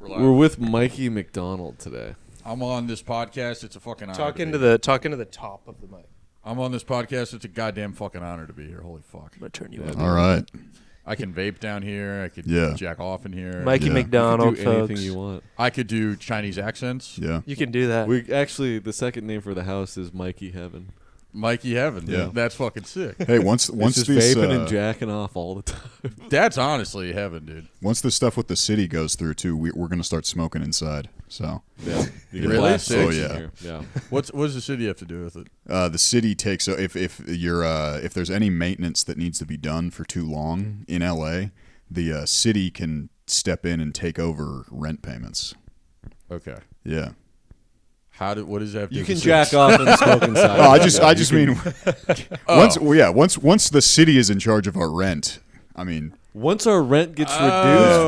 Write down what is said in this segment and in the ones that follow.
We're with Mikey McDonald today. I'm on this podcast. It's a fucking honor. Talking to the top of the mic. I'm on this podcast. It's a goddamn fucking honor to be here. Holy fuck. I'm gonna turn you Yeah, on. All right. I can vape down here. I could jack off in here. Mikey Yeah. McDonald, You can do anything folks. you want. I could do Chinese accents. Yeah. You can do that. We actually, the second name for the house is Mikey Heaven. Mikey Heaven. Yeah. That's fucking sick. Hey, once It's just these vaping and jacking off all the time. That's honestly heaven, dude. once this stuff with the city goes through too, we're gonna start smoking inside. So Yeah. You can Really? blast Sick. six in Oh, yeah. here. Yeah. What does the city have to do with it? the city takes if there's any maintenance that needs to be done for too long in LA, the city can step in and take over rent payments. Okay. Yeah. What does that have to do You with can the jack city? off and smoke inside. Oh, I just mean Oh. once the city is in charge of our rent, I mean, Once our rent gets reduced,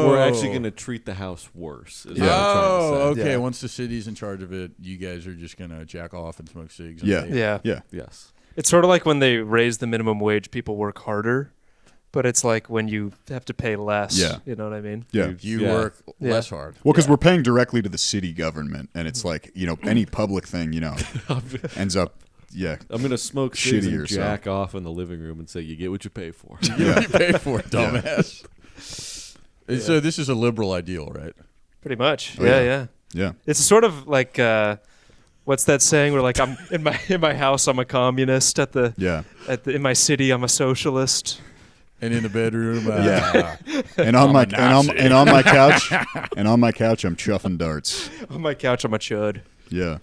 we're actually going to treat the house worse. Is what I'm Oh, trying to say. okay. Yeah. Once the city's in charge of it, you guys are just gonna jack off and smoke cigs. and Yeah. vape. yeah. yeah. Yes. It's sort of like when they raise the minimum wage, people work harder, but it's like when you have to pay less. Yeah. You know what I mean? Yeah. You Yeah. work Yeah. less hard. Well, because we're paying directly to the city government, and it's like, any public thing, ends up, I'm going to smoke cigs Shitty and or so. jack off in the living room and say, you get what you pay for. You get what you pay for it, dumbass. So this is a liberal ideal, right? Pretty much. Oh, yeah, yeah. yeah. yeah. It's sort of like what's that saying? Where like I'm in my house, I'm a communist. In my city, I'm a socialist. And in the bedroom, And on my Nazi. and on my couch, I'm chuffing darts. On my couch, I'm a chud. Yeah.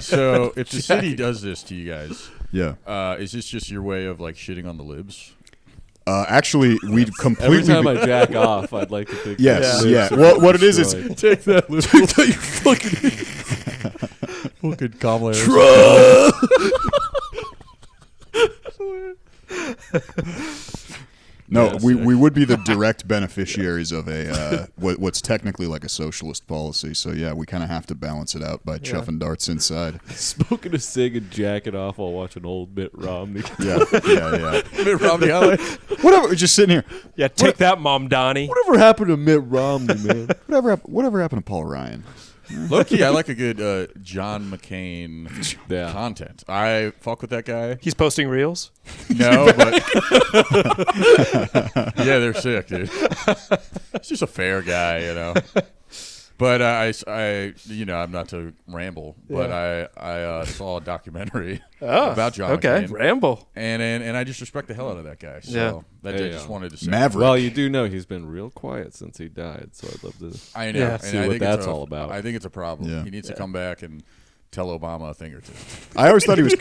So if the city does this to you guys, Yeah. is this just your way of like shitting on the libs? Actually, we Every completely. time I jack off, I'd like to think. Yes. that Yeah. libs Well, are what it is, it's destroyed. Take that, liberals. You fucking Kamala no. Yeah, we would be the direct beneficiaries of a what's technically like a socialist policy. So yeah, we kind of have to balance it out by chuffing darts inside. Smoking a cig and jacking off while watching old Mitt Romney. Yeah. Mitt Romney highlight. Whatever. We're just sitting here. Yeah, take that, Mom Donnie. Whatever happened to Mitt Romney, man? Whatever happened to Paul Ryan? Low-key, I like a good John McCain Yeah. content. I fuck with that guy. He's posting reels. No, but yeah, they're sick, dude. He's just a fair guy. But I'm not to ramble, but I saw a documentary about John Okay, McCain, ramble. and I just respect the hell out of that guy. So I just wanted to say. Maverick. Well, you do know he's been real quiet since he died, so I'd love to. I know. Yeah. And See I what think that's all about. I think it's a problem. Yeah. He needs to come back and tell Obama a thing or two. I always thought he was.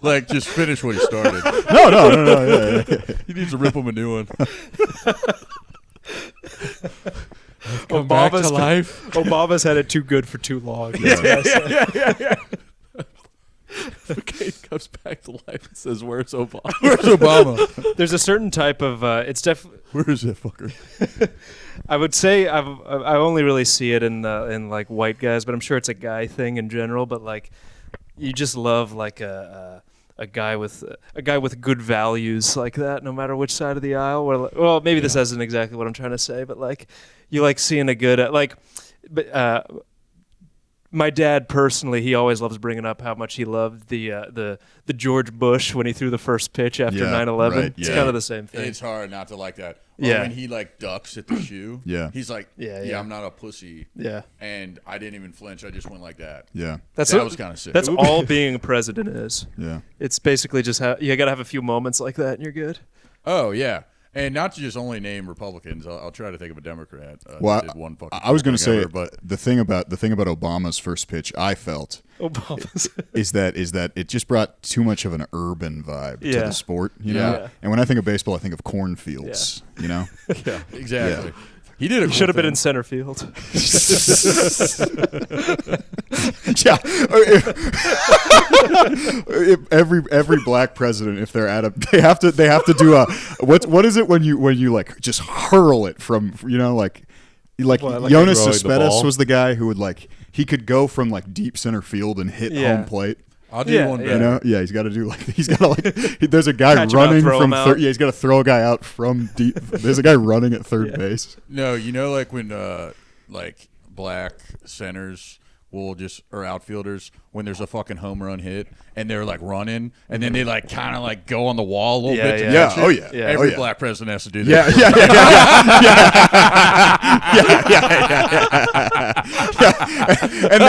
Like, just finish what he started. No. Yeah. He needs to rip him a new one. Come back to Obama's life. Obama's had it too good for too long. McCain comes back to life and says, "Where's Obama?" Where's Obama? There's a certain type of it's definitely. Where is that fucker? I would say I only really see it in like white guys, but I'm sure it's a guy thing in general. But like, you just love like a guy with good values like that, no matter which side of the aisle. Well, maybe this isn't exactly what I'm trying to say, but like, you like seeing a good my dad personally, he always loves bringing up how much he loved the George Bush when he threw the first pitch after Yeah, 9/11. right, It's yeah. kind of the same thing. It's hard not to like that. Or Yeah. when he like ducks at the shoe. Yeah. He's like, Yeah. I'm not a pussy. Yeah, And I didn't even flinch. I just went like that. Yeah. that Was kind of sick. That's all being a president is. Yeah. It's basically just you got to have a few moments like that, and you're good. Oh, yeah. And not to just only name Republicans. I'll try to think of a Democrat. Well, that did one fucking I was going to thing say, ever, but the thing about Obama's first pitch, I felt, Obama's. is that it just brought too much of an urban vibe to Yeah. the sport, Yeah. Yeah. And when I think of baseball, I think of cornfields, Yeah. exactly. He did a Should have been in center field. Yeah. If every black president, if they're at they have to do a what is it when you like just hurl it from like like Jonas throwing the Cespedes ball? was the guy who would he could go from like deep center field and hit Yeah. home plate. I'll do one better. You know, yeah, he's got to do like there's a guy Catch him out, running throw from him out. third. Yeah, he's got to throw a guy out from deep. There's a guy running at third base. No, you know, like when like black centers will just or outfielders when there's a fucking home run hit and they're like running and then they like kind of like go on the wall a little bit. To Yeah. catch Oh it. yeah. Yeah. Every Oh, yeah. black president has to do Yeah, that. And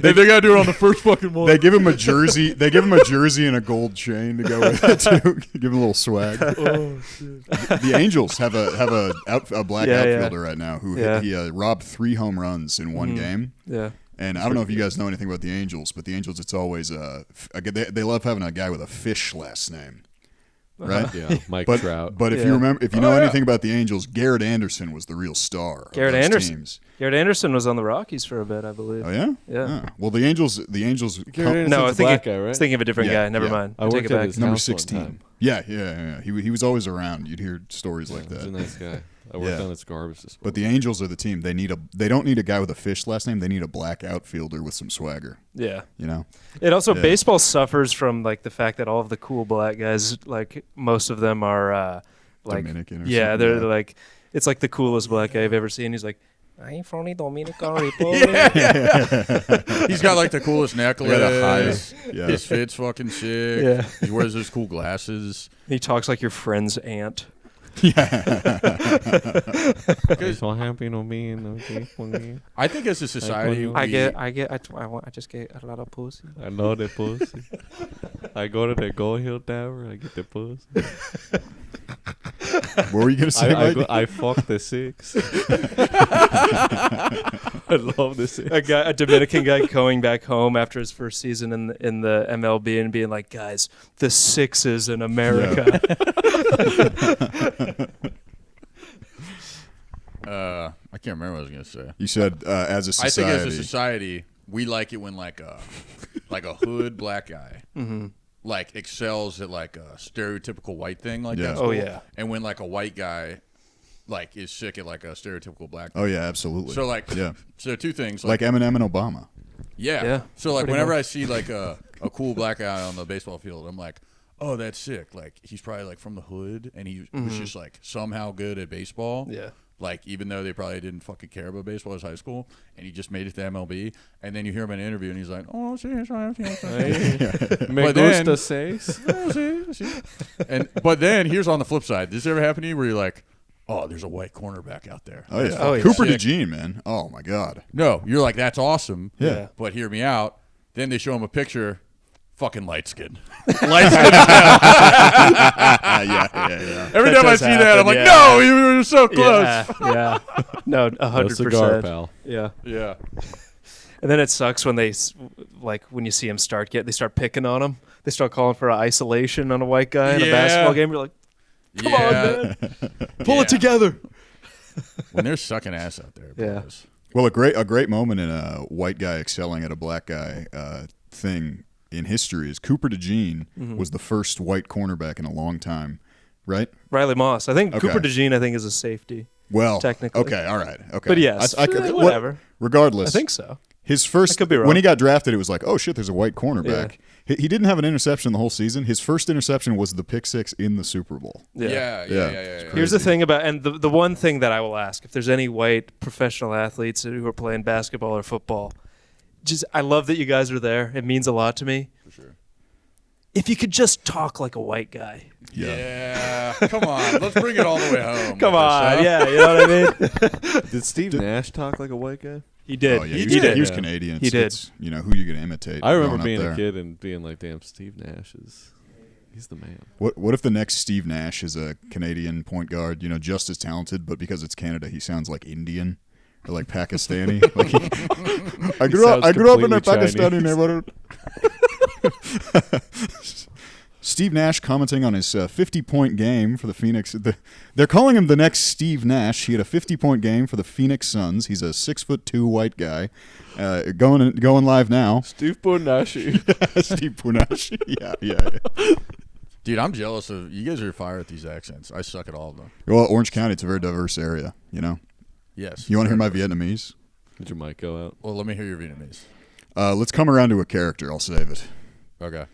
They gotta do it on the first fucking one. they give him a jersey. They give him a jersey and a gold chain to go with it too. Give him a little swag. The Angels have a black outfielder right now who he robbed 3 home runs in one game. Yeah. And I don't know if you guys know anything about the Angels, but the Angels, it's always they love having a guy with a fish last name, right? Yeah, Mike But Trout. but if you remember, if you know anything about the Angels, Garrett Anderson was the real star. Garrett of those Anderson. teams. Garrett Anderson was on the Rockies for a bit, I believe. Oh yeah. Yeah. Well, the Angels. Garrett No, I Anderson's think a black guy, right? I was thinking of a different Yeah, guy. Never yeah. mind. I Take worked it at back. his number house one 16. time. Yeah. He was always around. You'd hear stories like He's a that. nice guy. I worked on his garbage disposal. But the Angels are the team. They don't need a guy with a fish last name. They need a black outfielder with some swagger. Yeah. You know. It also Yeah. baseball suffers from like the fact that all of the cool black guys, like most of them are like Dominican or yeah, something, they're yeah. like it's like the coolest black guy I've ever seen. He's like, I'm from the Dominican Republic. He's got like the coolest necklace. Yeah. His fit's fucking sick. Yeah. He wears those cool glasses. He talks like your friend's aunt. He's so happy to be in the people. I think as a society, I I just get a lot of pussy. I know the pussy. I go to the Gold Hill Tower. I get the pussy. What were you gonna say, Mike? I fuck the 6. I love the 6. A Dominican guy going back home after his first season in the MLB and being like, guys, the 6s in America. I can't remember what I was gonna say. You said as a I society. think as a society, we like it when like a hood black guy like excels at like a stereotypical white thing like Yeah. that. Oh, yeah. And when like a white guy like is sick at like a stereotypical black. Oh yeah, absolutely. So like yeah, so 2 things like Eminem and Obama. yeah. Yeah, So like pretty whenever much. I see like a cool black guy on the baseball field, I'm like, oh, that's sick. Like he's probably like from the hood and he was just like somehow good at baseball. Yeah. Like, even though they probably didn't fucking care about baseball as high school, and he just made it to MLB, and then you hear him in an interview, and he's like, oh, sí, Me But then- gusta 6. but then, here's on the flip side. Does this ever happen to you where you're like, oh, there's a white cornerback out there? Oh yeah, Oh, yeah. Cooper Sick. DeJean, man. Oh my God. No, you're like, that's awesome. Yeah. But hear me out. Then they show him a picture, fucking light skin. Yeah. Every That time I does see that, happen, I'm like, yeah. no, you were so close. Yeah. No, No cigar, 100%. pal. Yeah. Yeah. And then it sucks when when you see him they start picking on him. They start calling for isolation on a white guy in a Yeah. basketball game. You're like, come on, man. Pull it together. When they're sucking ass out there. Yeah. boys. Well, a great moment in a white guy excelling at a black guy thing in history is Cooper DeJean was the first white cornerback in a long time, right? Riley Moss. I think Okay. Cooper DeJean, I think, is a safety. Well, Technically. okay, all right, okay. But yes, whatever. Regardless, I think so. his first I could be wrong. when he got drafted, it was like, oh shit, there's a white cornerback. He didn't have an interception the whole season. His first interception was the pick 6 in the Super Bowl. Yeah. Here's the thing about, and the one thing that I will ask, if there's any white professional athletes who are playing basketball or football, I love that you guys are there. It means a lot to me. For sure. If you could just talk like a white guy. Yeah. Come on. Let's bring it all the way home. Come with this, on. huh? Yeah, you know what I mean? Did Steve Nash talk like a white guy? He did. Oh yeah, he he did. was Yeah. Canadian. He did. It's, you know who you gonna imitate. I remember growing up being there. a kid and being like, damn, Steve Nash he's the man. What if the next Steve Nash is a Canadian point guard? You know, just as talented, but because it's Canada, he sounds like Indian or like Pakistani. I grew up in a completely Pakistani Chinese. neighborhood. Steve Nash commenting on his 50-point game for the Phoenix. They're calling him the next Steve Nash. He had a 50-point game for the Phoenix Suns. He's a 6'2" white guy. Going live now. Steve Bonashi. Steve Punash. Yeah. Dude, I'm jealous of you guys. Are fire at these accents. I suck at all of them. Well, Orange County, it's a very diverse area. You know. Yes. You want to hear my Vietnamese? Did your mic go out? Well, let me hear your Vietnamese. Let's come around to a character. I'll save it. Okay.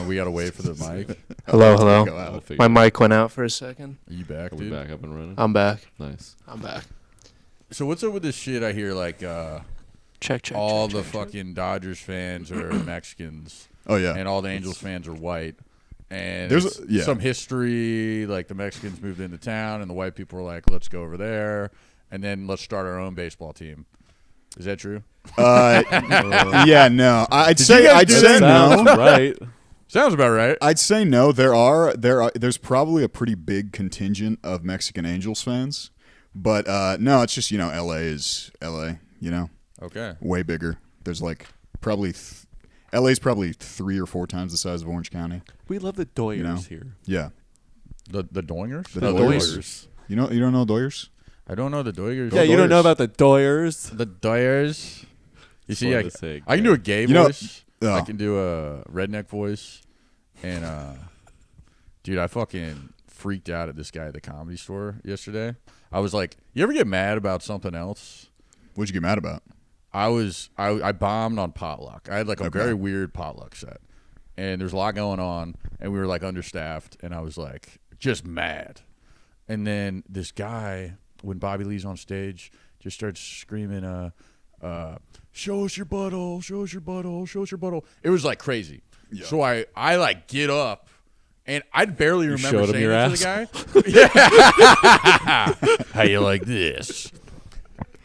We gotta wait for the mic. Hello, Go hello. out. My mic went out for a second. Are you back, Are we dude? back up and running? I'm back. Nice. I'm back. So what's up with this shit I hear? Like, Check. all check, the check. fucking Dodgers fans are Mexicans, Oh yeah. and all the Angels fans are white. And There's it's some history, like the Mexicans moved into town, and the white people were like, "Let's go over there, and then let's start our own baseball team." Is that true? Yeah. No. I'd you say. guys I'd do say Sounds no. right. Sounds about right. I'd say no. There's probably a pretty big contingent of Mexican Angels fans, but no, it's just L.A. is L.A. Okay. Way bigger. There's like probably L.A.'s probably 3 or 4 times the size of Orange County. We love the Doyers You know? here. Yeah. The Doingers? The The Doyers. Doyers. You don't know Doyers? I don't know the Doingers. Yeah, you don't know about the Doyers. the Doyers. You see, Wanted to say I can do a gay You know- voice. I can do a redneck voice, and dude, I fucking freaked out at this guy at the Comedy Store yesterday. I was like, "You ever get mad about something else?" What'd you get mad about? I bombed on potluck. I had like a Okay. very weird potluck set, and there's a lot going on, and we were like understaffed, and I was like just mad. And then this guy, when Bobby Lee's on stage, just starts screaming, "Show us your butthole! Show us your butthole! Show us your butthole!" It was like crazy. Yeah. So I like get up, and I barely remember showed him saying your it to the guy. Yeah. How you like this?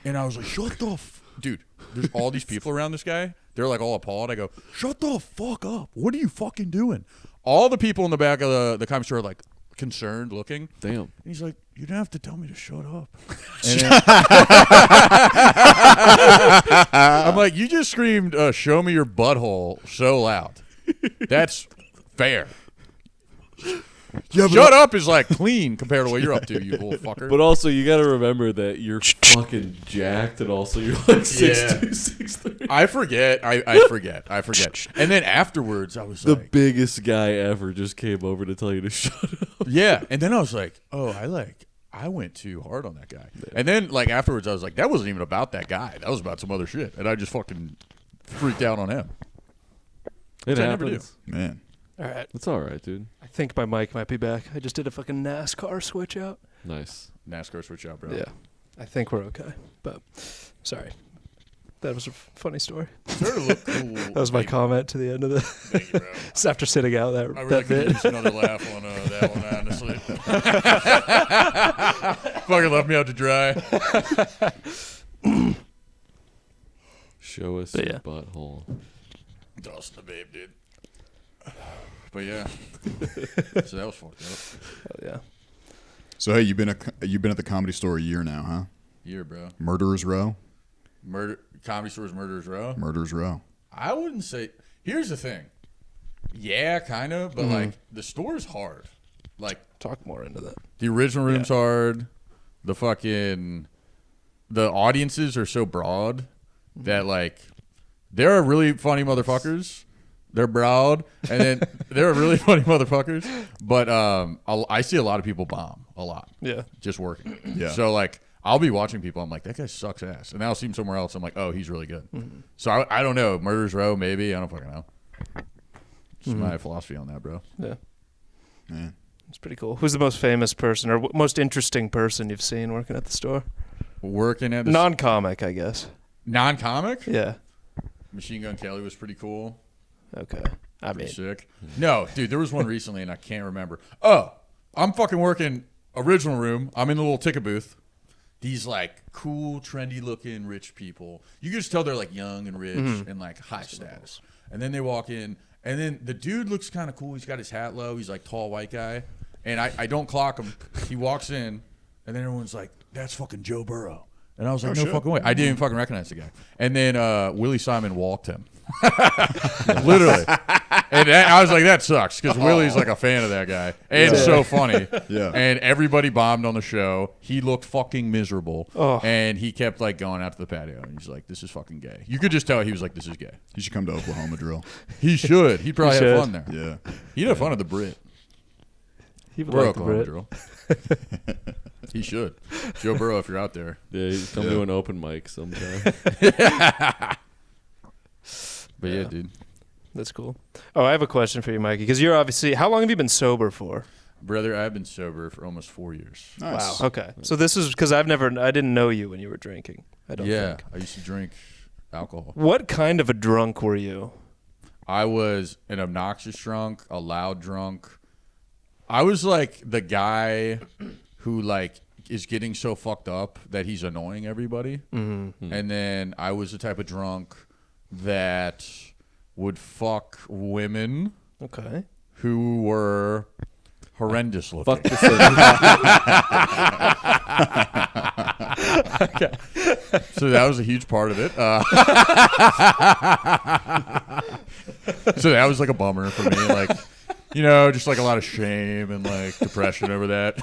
And I was like, "Shut the dude." There's all these people around this guy. They're like all appalled. I go, "Shut the fuck up! What are you fucking doing?" All the people in the back of the comedy store are like concerned, looking. Damn. And he's like, "You don't have to tell me to shut up." I'm like, "You just screamed, show me your butthole so loud. That's fair." Shut up is like clean compared to what you're up to, you little fucker. But also, you got to remember that you're fucking jacked, and also you're like 6'2", 6'3". I forget. I forget. And then afterwards, I was The like, biggest guy ever just came over to tell you to shut up. yeah. And then I was like, oh, I went too hard on that guy. And then like afterwards, I was like, that wasn't even about that guy. That was about some other shit. And I just fucking freaked out on him. It I never do. happens. Man. All right. It's all right, dude. I think my mic might be back. I just did a fucking NASCAR switch out. Nice. NASCAR switch out, bro. Yeah. I think we're okay. But sorry. That was a funny story. Sort of look cool. That was my comment to the end of the. Thank you, bro. It's after sitting out that, I really that could bit. use another laugh on that one, honestly. Fucking left me out to dry. Show us But your yeah. butthole. Dust the babe, dude. But yeah. So that was fucked up. Oh, yeah. So hey, you've been at the Comedy Store a year now, huh? Year, bro. Murderers Row. Comedy Store's Murderers Row. Murderers Row. I wouldn't say. Here's the thing. Yeah, kind of, but like the store's hard. Like Talk more into that. the original room's hard. The audiences are so broad that like there are really funny motherfuckers. They're broad, and then there are really funny motherfuckers. But I see a lot of people bomb a lot. Yeah. Just working. Yeah. So like I'll be watching people. I'm like, that guy sucks ass, and then I'll see him somewhere else. I'm like, oh, he's really good. So I don't know. Murderers Row, maybe. I don't fucking know. Just my philosophy on that, bro. Yeah. Man. It's pretty cool. Who's the most famous person or most interesting person you've seen working at the store? Working at the Non-comic, I guess. non-comic. Yeah. Machine Gun Kelly was pretty cool. Okay. I mean, Pretty sick. No, dude, there was one recently and I can't remember. Oh, I'm fucking working original room. I'm in the little ticket booth. These like cool, trendy looking rich people. You can just tell they're like young and rich and like high status. And then they walk in and then the dude looks kind of cool. He's got his hat low. He's like tall white guy. And I don't clock him. He walks in and then everyone's like, that's fucking Joe Burrow. And I was like, no fucking way. I didn't even fucking recognize the guy. And then Willie Simon walked him. Literally. And I was like, that sucks because Willie's like a fan of that guy. And it's so funny. Yeah. And everybody bombed on the show. He looked fucking miserable. Oh. And he kept like going out to the patio. And he's like, this is fucking gay. You could just tell he was like, this is gay. You should come to Oklahoma Drill. He should. He'd probably He have should. fun there. Yeah. He'd have fun at the Brit. he would We're like the Oklahoma Brit. Drill. He should. Joe Burrow, if you're out there. Yeah, come Yeah. to an open mic sometime. But yeah, dude. That's cool. Oh, I have a question for you, Mikey, because you're obviously. How long have you been sober for? Brother, I've been sober for almost 4 years. Nice. Wow. Okay. So this is because I didn't know you when you were drinking. I don't think. I used to drink alcohol. What kind of a drunk were you? I was an obnoxious drunk, a loud drunk. I was like the guy who like is getting so fucked up that he's annoying everybody. Mm-hmm. And then I was the type of drunk that would fuck women Okay. who were horrendous looking. Fuck this. Okay. So that was a huge part of it. So that was like a bummer for me. Like, you know, just like a lot of shame and like depression over that.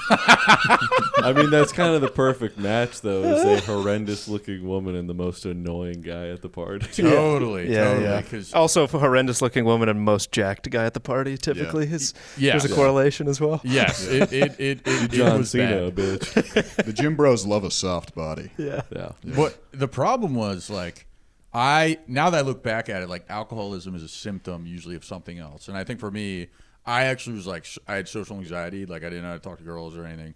I mean, that's kind of the perfect match, though, is a horrendous-looking woman and the most annoying guy at the party. Totally. Yeah. Because Also, a horrendous-looking woman and most jacked guy at the party typically is. Yeah. There's a correlation as well. yes, it John was Cena, bad. bitch. The gym bros love a soft body. Yeah. Yeah. But the problem was like, now that I look back at it, like alcoholism is a symptom usually of something else. And I think for me, I actually was like, I had social anxiety. Like I didn't know how to talk to girls or anything.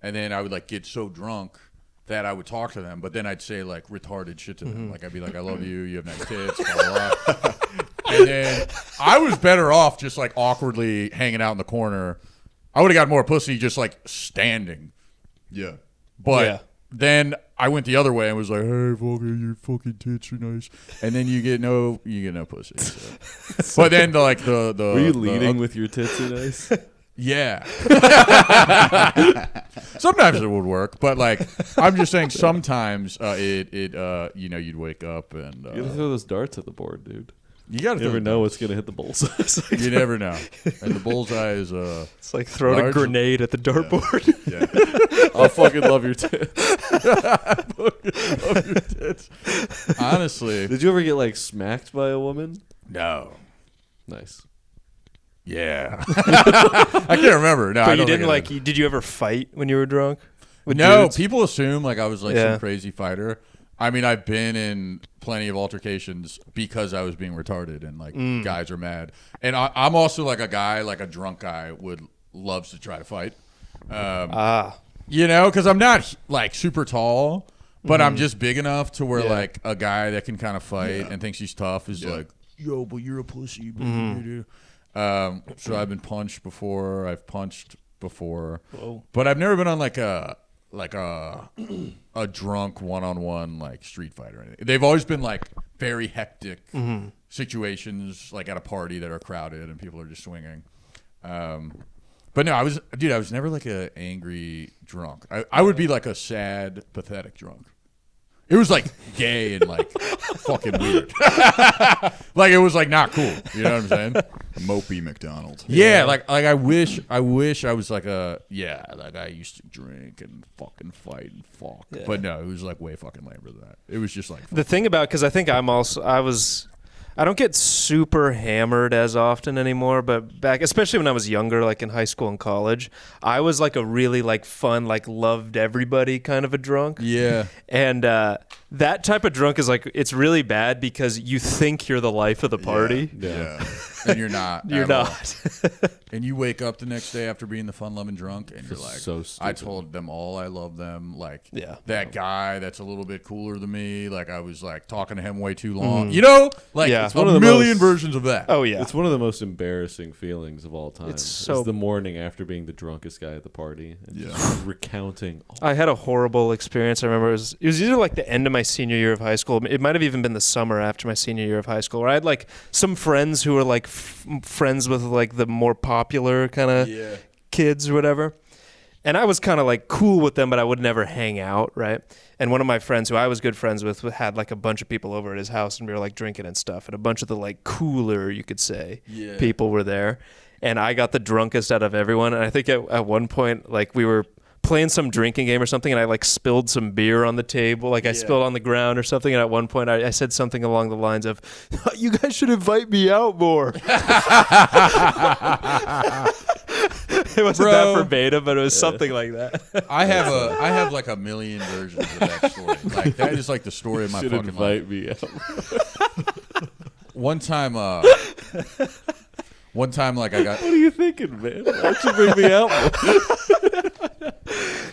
And then I would like get so drunk that I would talk to them, but then I'd say like retarded shit to them. Like I'd be like, I love you. You have nice tits. Blah, blah, blah. And then I was better off just like awkwardly hanging out in the corner. I would have got more pussy just like standing. Yeah. But Yeah. then I went the other way and was like, "Hey, fucking, your fucking tits are nice," and then you get no pussy. So. But then the Were you leading with your tits are nice? yeah. Sometimes it would work, but like I'm just saying, sometimes you'd wake up and You gotta throw those darts at the board, dude. you gotta You never know what's gonna hit the bullseye. You never know, and the bullseye is It's like throwing Large- a grenade at the dartboard. yeah. I'll fucking love your tits. Love your tits. Honestly, Did you ever get like smacked by a woman? no. Nice. Yeah, I can't remember. No, I But you don't didn't think I like. did. Did you ever fight when you were drunk? With No, dudes? people assume like I was like Yeah. some crazy fighter. I mean, I've been in plenty of altercations because I was being retarded and like guys are mad. And I'm also like a guy, like a drunk guy loves to try to fight. You know, because I'm not like super tall, but I'm just big enough to where like a guy that can kind of fight and thinks he's tough is like, yo, but you're a pussy. So I've been punched before. I've punched before. Whoa. But I've never been on like a drunk one-on-one like street fight or anything. They've always been like very hectic situations, like at a party that are crowded and people are just swinging. But no, I was never like a angry drunk. I would be like a sad, pathetic drunk. It was like gay and like fucking weird. Like it was like not cool. You know what I'm saying? Mopey McDonald. Yeah, like I wish I was like like I used to drink and fucking fight and fuck. Yeah. But no, it was like way fucking lamer than that. It was just like The thing about, because I think I don't get super hammered as often anymore, but back, especially when I was younger, like in high school and college, I was like a really like fun, like loved everybody kind of a drunk. yeah. And that type of drunk is like, it's really bad because you think you're the life of the party. Yeah. And you're not. You're at all. not. And you wake up the next day after being the fun-loving drunk, and you're like, so I stupid. told them all I love them. Like, Yeah. that guy that's a little bit cooler than me. Like, I was like talking to him way too long. You know, like Yeah. it's It's a one of the million most- versions of that. Oh, yeah. It's one of the most embarrassing feelings of all time. It's so- the morning after being the drunkest guy at the party and Yeah. just recounting. I had a horrible experience. I remember it was either like the end of my senior year of high school. It might have even been the summer after my senior year of high school, where I had like some friends who were like friends with like the more popular kind of kids or whatever. And I was kind of like cool with them, but I would never hang out, right? And one of my friends who I was good friends with had like a bunch of people over at his house, and we were like drinking and stuff. And a bunch of the like cooler, you could say, people were there. And I got the drunkest out of everyone. And I think at one point, like we were playing some drinking game or something, and I like spilled some beer on the table, like I spilled on the ground or something. And at one point I said something along the lines of, you guys should invite me out more. It wasn't that verbatim, but it was something like that. I have like a million versions of that story. Like that is like the story of my Should fucking life. invite me out. one time, like I got. What are you thinking, man? Why don't you bring me out more?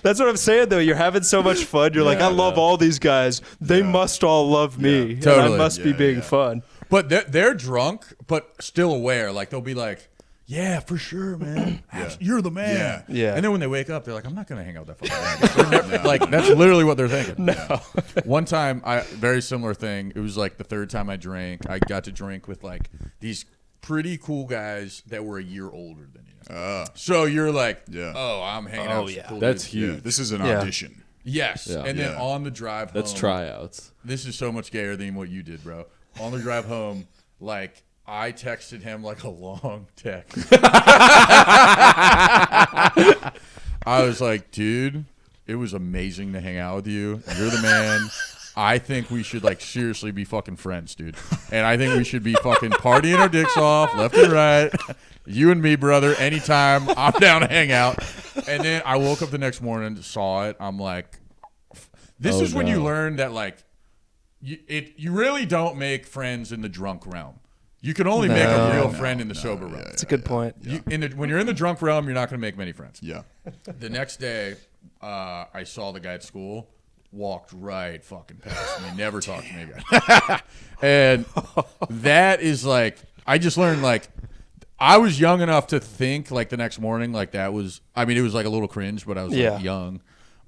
That's what I'm saying, though. You're having so much fun. You're like, I love all these guys. They must all love me. And Totally. I must be being fun. But they're drunk, but still aware. Like they'll be like, "Yeah, for sure, man. You're the man." Yeah. And then when they wake up, they're like, "I'm not gonna hang out with that fucking guy." Like that's literally what they're thinking. No. One time, very similar thing. It was like the third time I drank. I got to drink with like these pretty cool guys that were a year older than you. So you're like, "Oh, I'm hanging out." With cool That's dudes. huge. Yeah, this is an audition. Yes. Yeah. And then on the drive home, That's tryouts. this is so much gayer than what you did, bro. On the drive home, like I texted him like a long text. I was like, dude, it was amazing to hang out with you. You're the man. I think we should like seriously be fucking friends, dude. And I think we should be fucking partying our dicks off left and right. You and me, brother, anytime. I'm down to hang out. And then I woke up the next morning, saw it. I'm like, this is when you learn that like you really don't make friends in the drunk realm. You can only make a real friend in the sober realm. That's a good point. When you're in the drunk realm, you're not going to make many friends. Yeah. The next day, I saw the guy at school, walked right fucking past me, never talked to me again. And that is like, I just learned like, I was young enough to think like the next morning, like that was, I mean, it was like a little cringe, but I was like young.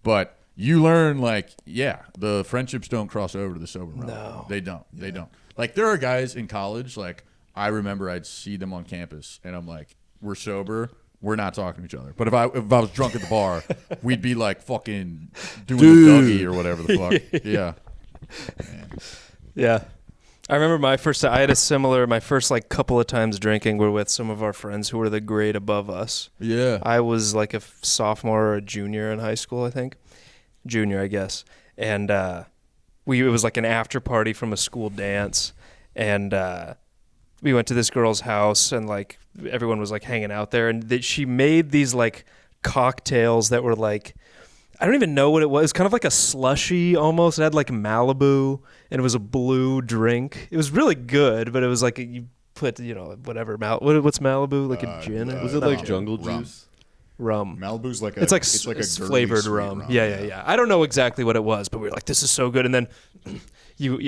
But you learn like, the friendships don't cross over to the sober realm. No. They don't. Yeah. They don't. Like there are guys in college, like I remember I'd see them on campus and I'm like, we're sober. We're not talking to each other. But if I was drunk at the bar, we'd be like fucking doing the Dougie or whatever the fuck. Yeah. Yeah. I remember my first like couple of times drinking were with some of our friends who were the grade above us. Yeah. I was like a sophomore or a junior in high school, I think. Junior, I guess. And it was like an after party from a school dance. And we went to this girl's house and like everyone was like hanging out there. And she made these like cocktails that were like, I don't even know what it was. It was kind of like a slushy almost. It had like Malibu and it was a blue drink. It was really good, but it was like you put, whatever. What's Malibu? Like a gin? Was it like jungle juice? Rum. Malibu's like it's like a flavored rum. Yeah. I don't know exactly what it was, but we were like, this is so good. And then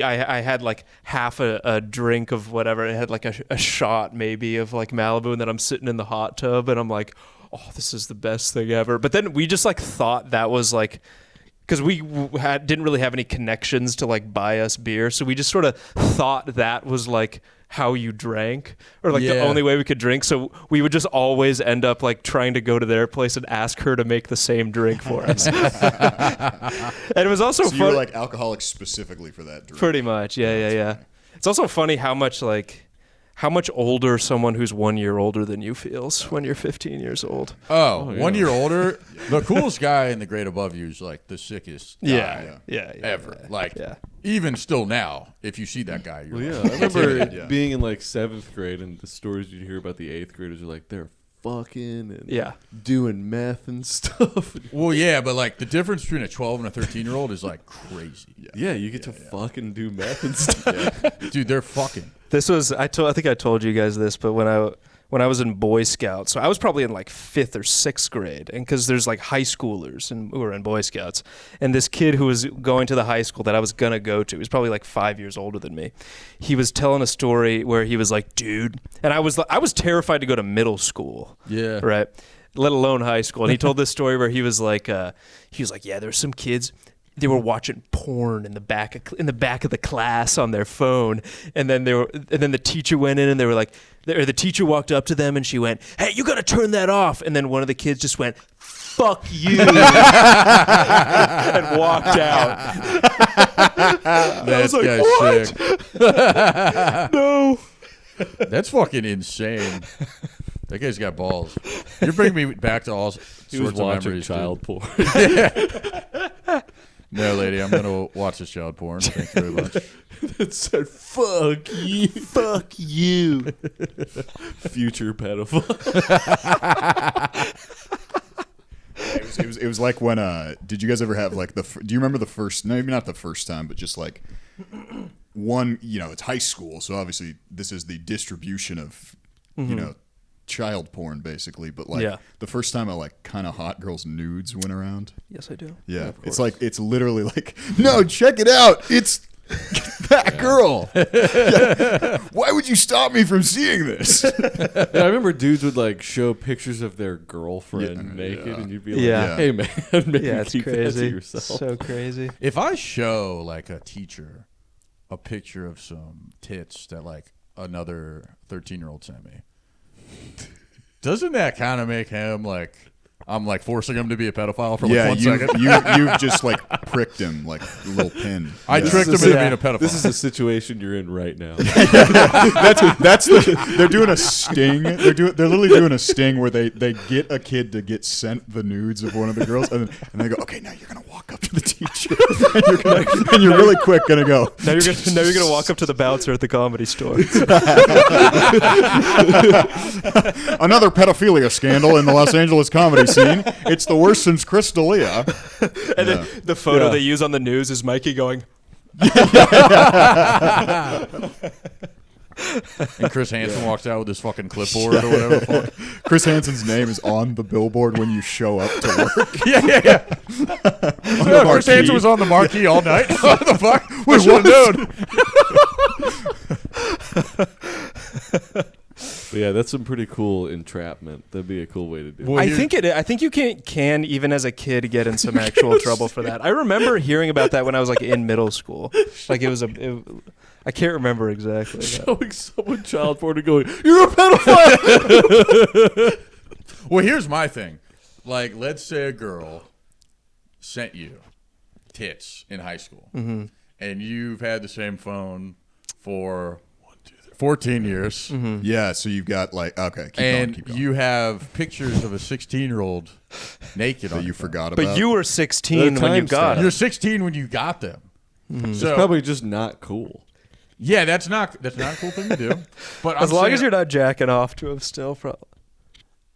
I had like half a drink of whatever. It had like a shot maybe of like Malibu, and then I'm sitting in the hot tub and I'm like, oh, this is the best thing ever. But then we just like thought that was like, because we didn't really have any connections to like buy us beer, so we just sort of thought that was like how you drank, or like the only way we could drink. So we would just always end up like trying to go to their place and ask her to make the same drink for us. And it was also fun. You were like alcoholics specifically for that drink. Pretty much, yeah. It's also funny how much older someone who's 1 year older than you feels when you're 15 years old. Oh, 1 year older. The coolest guy in the grade above you is like the sickest guy ever. Even still now, if you see that guy, you're I remember being in like 7th grade and the stories you'd hear about the 8th graders are like, they're fucking and doing meth and stuff. Well, yeah, but like the difference between a 12 and a 13-year-old is like crazy. Yeah, you get to fucking do meth and stuff. Dude, they're fucking. This was I think I told you guys this, but when I was in Boy Scouts, so I was probably in like 5th or 6th grade, and because there's like high schoolers who were in Boy Scouts, and this kid who was going to the high school that I was gonna go to, he was probably like 5 years older than me. He was telling a story where he was like, dude, and I was terrified to go to middle school. Yeah. Right. Let alone high school. And he told this story where he was like, yeah, there's some kids. They were watching porn in the back of the class on their phone, and then the teacher went in and they were like, or the teacher walked up to them and she went, "Hey, you gotta turn that off!" And then one of the kids just went, "Fuck you," and walked out. That guy's sick. No, that's fucking insane. That guy's got balls. You're bringing me back to all sorts of memories. Child porn. No, lady, I'm going to watch this child porn. Thank you very much. It said, fuck you. Fuck you. Future pedophile. It was like when, did you guys ever have like do you remember the first, maybe not the first time, but just like one, it's high school, so obviously this is the distribution of, child porn basically. But the first time kind of hot girls nudes went around. Yes, I do. Yeah, it's literally like, no, check it out. It's that girl. Why would you stop me from seeing this? I remember dudes would show pictures of their girlfriend naked, and you'd be like, "Hey man, maybe keep that to yourself." So crazy. If I show a teacher a picture of some tits that another 13-year-old sent me, doesn't that kind of make him I'm forcing him to be a pedophile for 1 second? You've just pricked him like a little pin. I tricked him into being a pedophile. This is the situation you're in right now. They're doing a sting. They're literally doing a sting where they get a kid to get sent the nudes of one of the girls, and they go, okay, now you're gonna walk up to the teacher, and you're really quick gonna go. Now you're gonna walk up to the bouncer at the Comedy Store. Another pedophilia scandal in the Los Angeles comedy scene. It's the worst since Chris D'Elia. And then the photo they use on the news is Mikey going. And Chris Hansen walks out with his fucking clipboard or whatever the fuck. Chris Hansen's name is on the billboard when you show up to work. Yeah. Chris Hansen was on the marquee all night. What the fuck? We should have known. But yeah, that's some pretty cool entrapment. That'd be a cool way to do it. Well, I think you can even as a kid get in some actual trouble for that. I remember hearing about that when I was in middle school. I can't remember exactly. Showing someone child porn and going, "You're a pedophile." Well, here's my thing. Let's say a girl sent you tits in high school, and you've had the same phone for 14 years. Mm-hmm. Yeah, so you've got okay, keep and going. You have pictures of a 16-year-old naked that on you your phone. forgot about. But you were 16 when you got You're it. 16 when you got them. It's So probably just not cool. yeah, that's not a cool thing to do. But As long as you're not jacking off to him still, probably.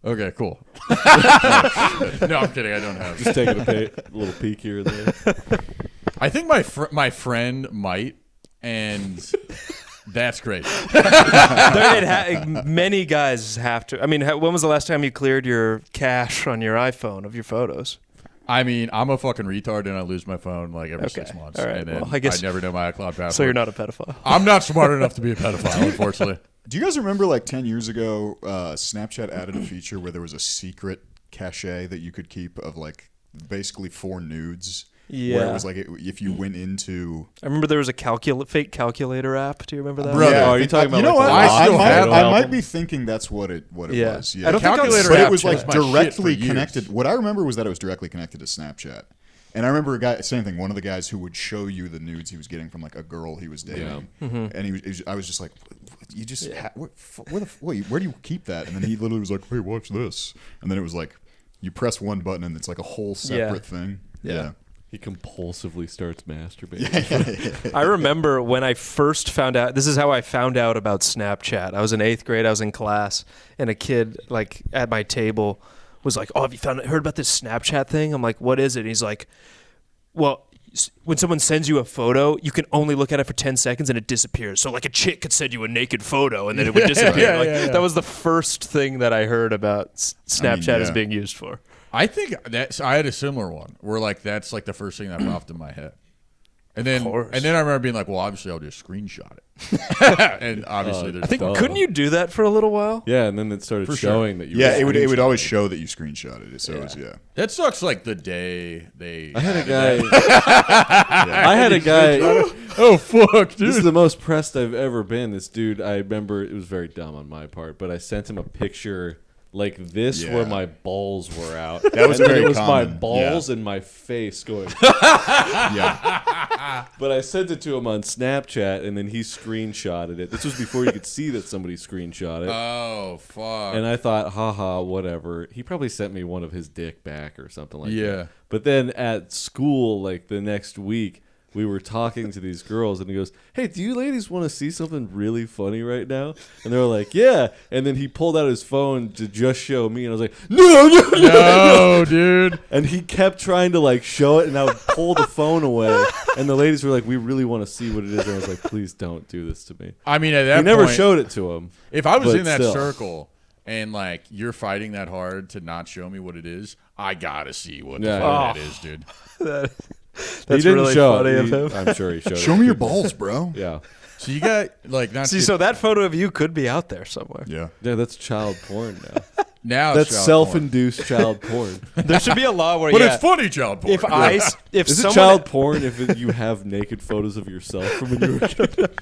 okay, cool. No, I'm kidding. I don't have. Just taking a little peek here and there. I think my friend might, and that's great. Many guys have to. I mean, when was the last time you cleared your cache on your iPhone of your photos? I mean, I'm a fucking retard, and I lose my phone every 6 months. All right. And then Well, I guess never know my iCloud password. So you're not a pedophile. I'm not smart enough to be a pedophile, unfortunately. Do you guys remember 10 years ago, Snapchat added a feature where there was a secret cache that you could keep of basically 4 nudes? Yeah. Where it was if you went into... I remember there was a fake calculator app. Do you remember that? Brother, Yeah, are you talking about you know what? I might be thinking that's what it was. Yeah. I don't think calculator but app it was changed my directly shit for connected. years. What I remember was that it was directly connected to Snapchat. And I remember same thing. One of the guys who would show you the nudes he was getting from a girl he was dating, and I was just like, "You just where do you keep that?" And then he literally was like, "Hey, watch this," and then it was you press one button and it's a whole separate thing. Yeah. He compulsively starts masturbating. I remember when I first found out. This is how I found out about Snapchat. I was in 8th grade. I was in class, and a kid at my table was like, "Oh, have you heard about this Snapchat thing?" I'm like, "What is it?" And he's like, "Well, when someone sends you a photo, you can only look at it for 10 seconds and it disappears. So a chick could send you a naked photo and then it would disappear." That was the first thing that I heard about Snapchat as being used for. I think I had a similar one where that's the first thing that popped in my head. And then I remember being like, well, obviously I'll just screenshot it. And obviously there's couldn't you do that for a little while? Yeah, and then it started showing that you it would always show that you screenshotted it. So it was, That sucks the day they I had a guy I had a guy oh fuck, dude. This is the most pressed I've ever been. This dude, I remember it was very dumb on my part, but I sent him a picture where my balls were out. That was very it was common. my balls and my face going. Yeah. But I sent it to him on Snapchat, and then he screenshotted it. This was before you could see that somebody screenshot it. Oh fuck. And I thought, haha, whatever. He probably sent me one of his dick back or something like that. Yeah. But then at school, the next week, we were talking to these girls, and he goes, "Hey, do you ladies want to see something really funny right now?" And they were like, "Yeah." And then he pulled out his phone to just show me, and I was like, "No, dude." And he kept trying to like show it, and I would pull the phone away, and the ladies were like, "We really want to see what it is." And I was like, "Please don't do this to me." I mean, at that point, he never showed it to him. If I was but in that still. circle and like you're fighting that hard to not show me what it is, I gotta see what the Yeah, fuck that is, dude. That's he didn't really show funny it. of him. I'm sure he showed it. Show me your balls, bro. Yeah. So you got like not See, so that photo of you could be out there somewhere. Yeah. Yeah, that's child porn now. now That's it's child self-induced child porn. There should be a law where, porn. But it's funny child porn. if Is it someone child porn if you have naked photos of yourself from when you were a kid?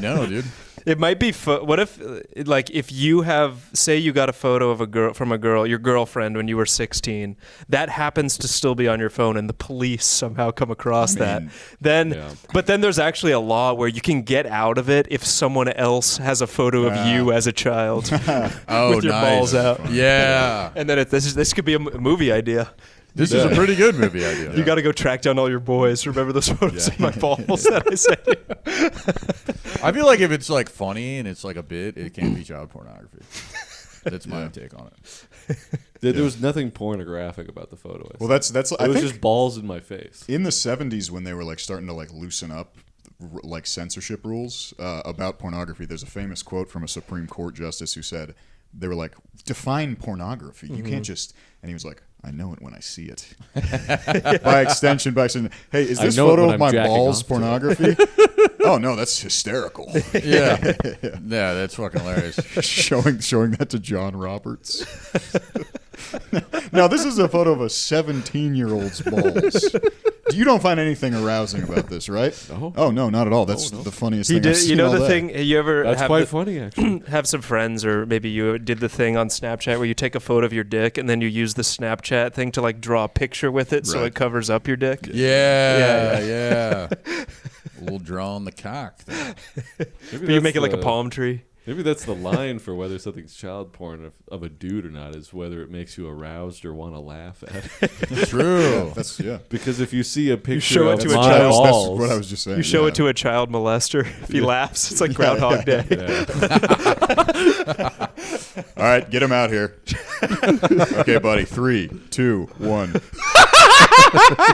No, dude. It might be. What if, like, if you have, say, you got a photo of a girl from a girl, your girlfriend when you were 16, that happens to still be on your phone, and the police somehow come across that. Then, yeah. but then there's actually a law where you can get out of it if someone else has a photo of you as a child with your balls out. Yeah. And then this could be a movie idea. This is a pretty good movie idea. You got to go track down all your boys. Remember those photos of my balls that I sent you? I feel like if it's like funny and it's like a bit, it can't be child pornography. That's my take on it. There was nothing pornographic about the photo. Well, that's. It I was think just balls in my face. in the 70s when they were like starting to like loosen up like censorship rules about pornography. There's a famous quote from a Supreme Court justice who said they were like, define pornography. You can't just. And he was like, I know it when I see it. By extension. Hey, is this photo of my balls pornography? Oh no, that's hysterical. Yeah. Yeah, that's fucking hilarious. showing that to John Roberts. Now this is a photo of a 17-year-old's balls. You don't find anything arousing about this, right? No. Oh no, not at all. That's the funniest thing. I've seen You know all the day. thing. You ever That's have quite funny, actually. have some friends, or maybe you did the thing on Snapchat where you take a photo of your dick and then you use the Snapchat thing to like draw a picture with it, so Right. it covers up your dick. Yeah. A little draw on the cock. There. Maybe But you make it that's like a palm tree. Maybe that's the line for whether something's child porn of a dude or not, is whether it makes you aroused or want to laugh at it. True. That's Because if you see a picture show it of to a my child. balls, That's what I was just saying. You show it to a child molester. If he laughs, it's like Groundhog Day. Yeah. All right, get him out here. Okay, buddy. 3, 2, 1.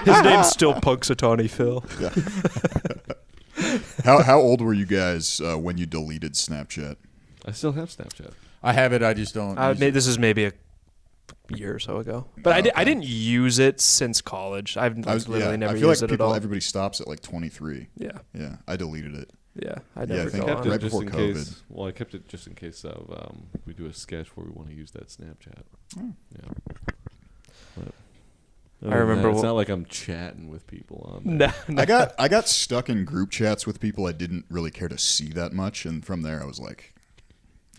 His name's still Punxsutawney Phil. How old were you guys when you deleted Snapchat? I still have Snapchat. I have it. I just don't. use it. This is maybe a year or so ago, but I didn't use it since college. I've literally never I feel used like it at all. everybody stops at like 23. Yeah, Yeah, I deleted it. yeah. I Yeah, I never think go I on. kept right just before in COVID. case. Well, I kept it just in case of we do a sketch where we want to use that Snapchat. Yeah. But other than remember that, it's not like I'm chatting with people on there. No, I got stuck in group chats with people I didn't really care to see that much, and from there I was like,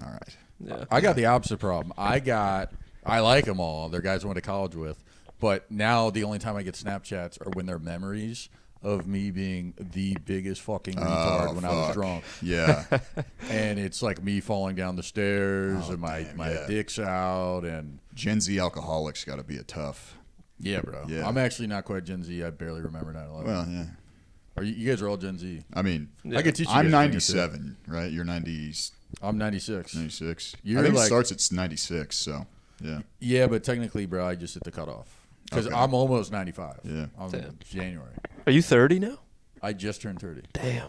all right. yeah. I got the opposite problem. I like them all. They're guys I went to college with. But now the only time I get Snapchats are when they're memories of me being the biggest fucking retard when I was drunk. Yeah. And it's like me falling down the stairs and my dick's out. And Gen Z alcoholics got to be a tough. yeah, bro. Yeah. I'm actually not quite Gen Z. I barely remember 9/11. Well, yeah. You guys are all Gen Z. I mean, I could teach you. I'm guys a thing or two. 97, right? You're 96. I'm 96. 96. You're I think it like- starts at 96, so yeah. Yeah, but technically, bro, I just hit the cutoff. Because Okay. I'm almost 95. Yeah. I'm Damn. January. Are you 30 now? I just turned 30. Damn.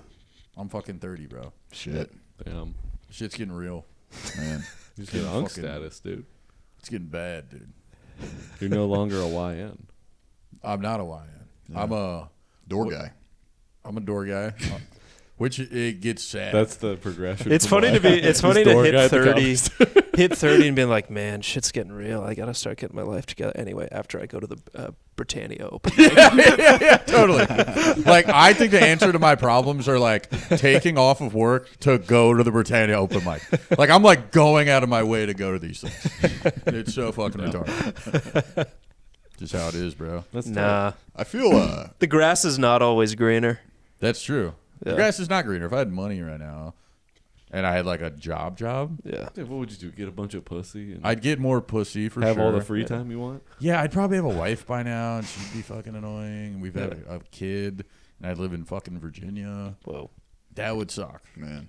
I'm fucking 30, bro. Shit, Damn. Shit's getting real. man. You just get Yeah, unk fucking- status, dude. It's getting bad, dude. You're no longer a YN. I'm not a YN. Yeah. Door guy. I'm a door guy. Which it gets sad. That's the progression. It's from funny to YN. be. It's funny This to door guy hit at the 30, comedy store. hit 30, and being like, man, shit's getting real. I gotta start getting my life together. Anyway, after I go to the Britannia Open. yeah, totally. Like, I think the answer to my problems are like taking off of work to go to the Britannia Open mic. Like, I'm like going out of my way to go to these things. It's so fucking retarded. Just how it is, bro. That's Nah, I feel the grass is not always greener. That's true. The Yeah. grass is not greener. If I had money right now, and I had like a job. Yeah. Yeah, what would you do? Get a bunch of pussy and I'd get more pussy for have sure. all the free time you want? Yeah, I'd probably have a wife by now, and she'd be fucking annoying. We've had a kid, and I live in fucking Virginia. Whoa. That would suck. Man.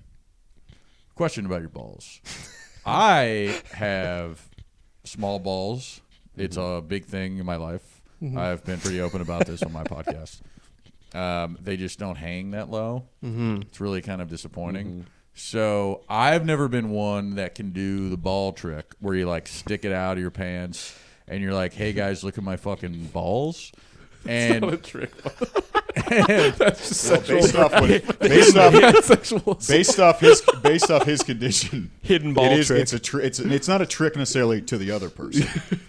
Question about your balls. I have small balls. It's a big thing in my life. I've been pretty open about this on my podcast. They just don't hang that low. It's really kind of disappointing. So I've never been one that can do the ball trick where you like stick it out of your pants and you're like, hey guys, look at my fucking balls. And Not a trick. That's just sexual. Based off his condition, Hidden ball trick. It's not a trick necessarily to the other person,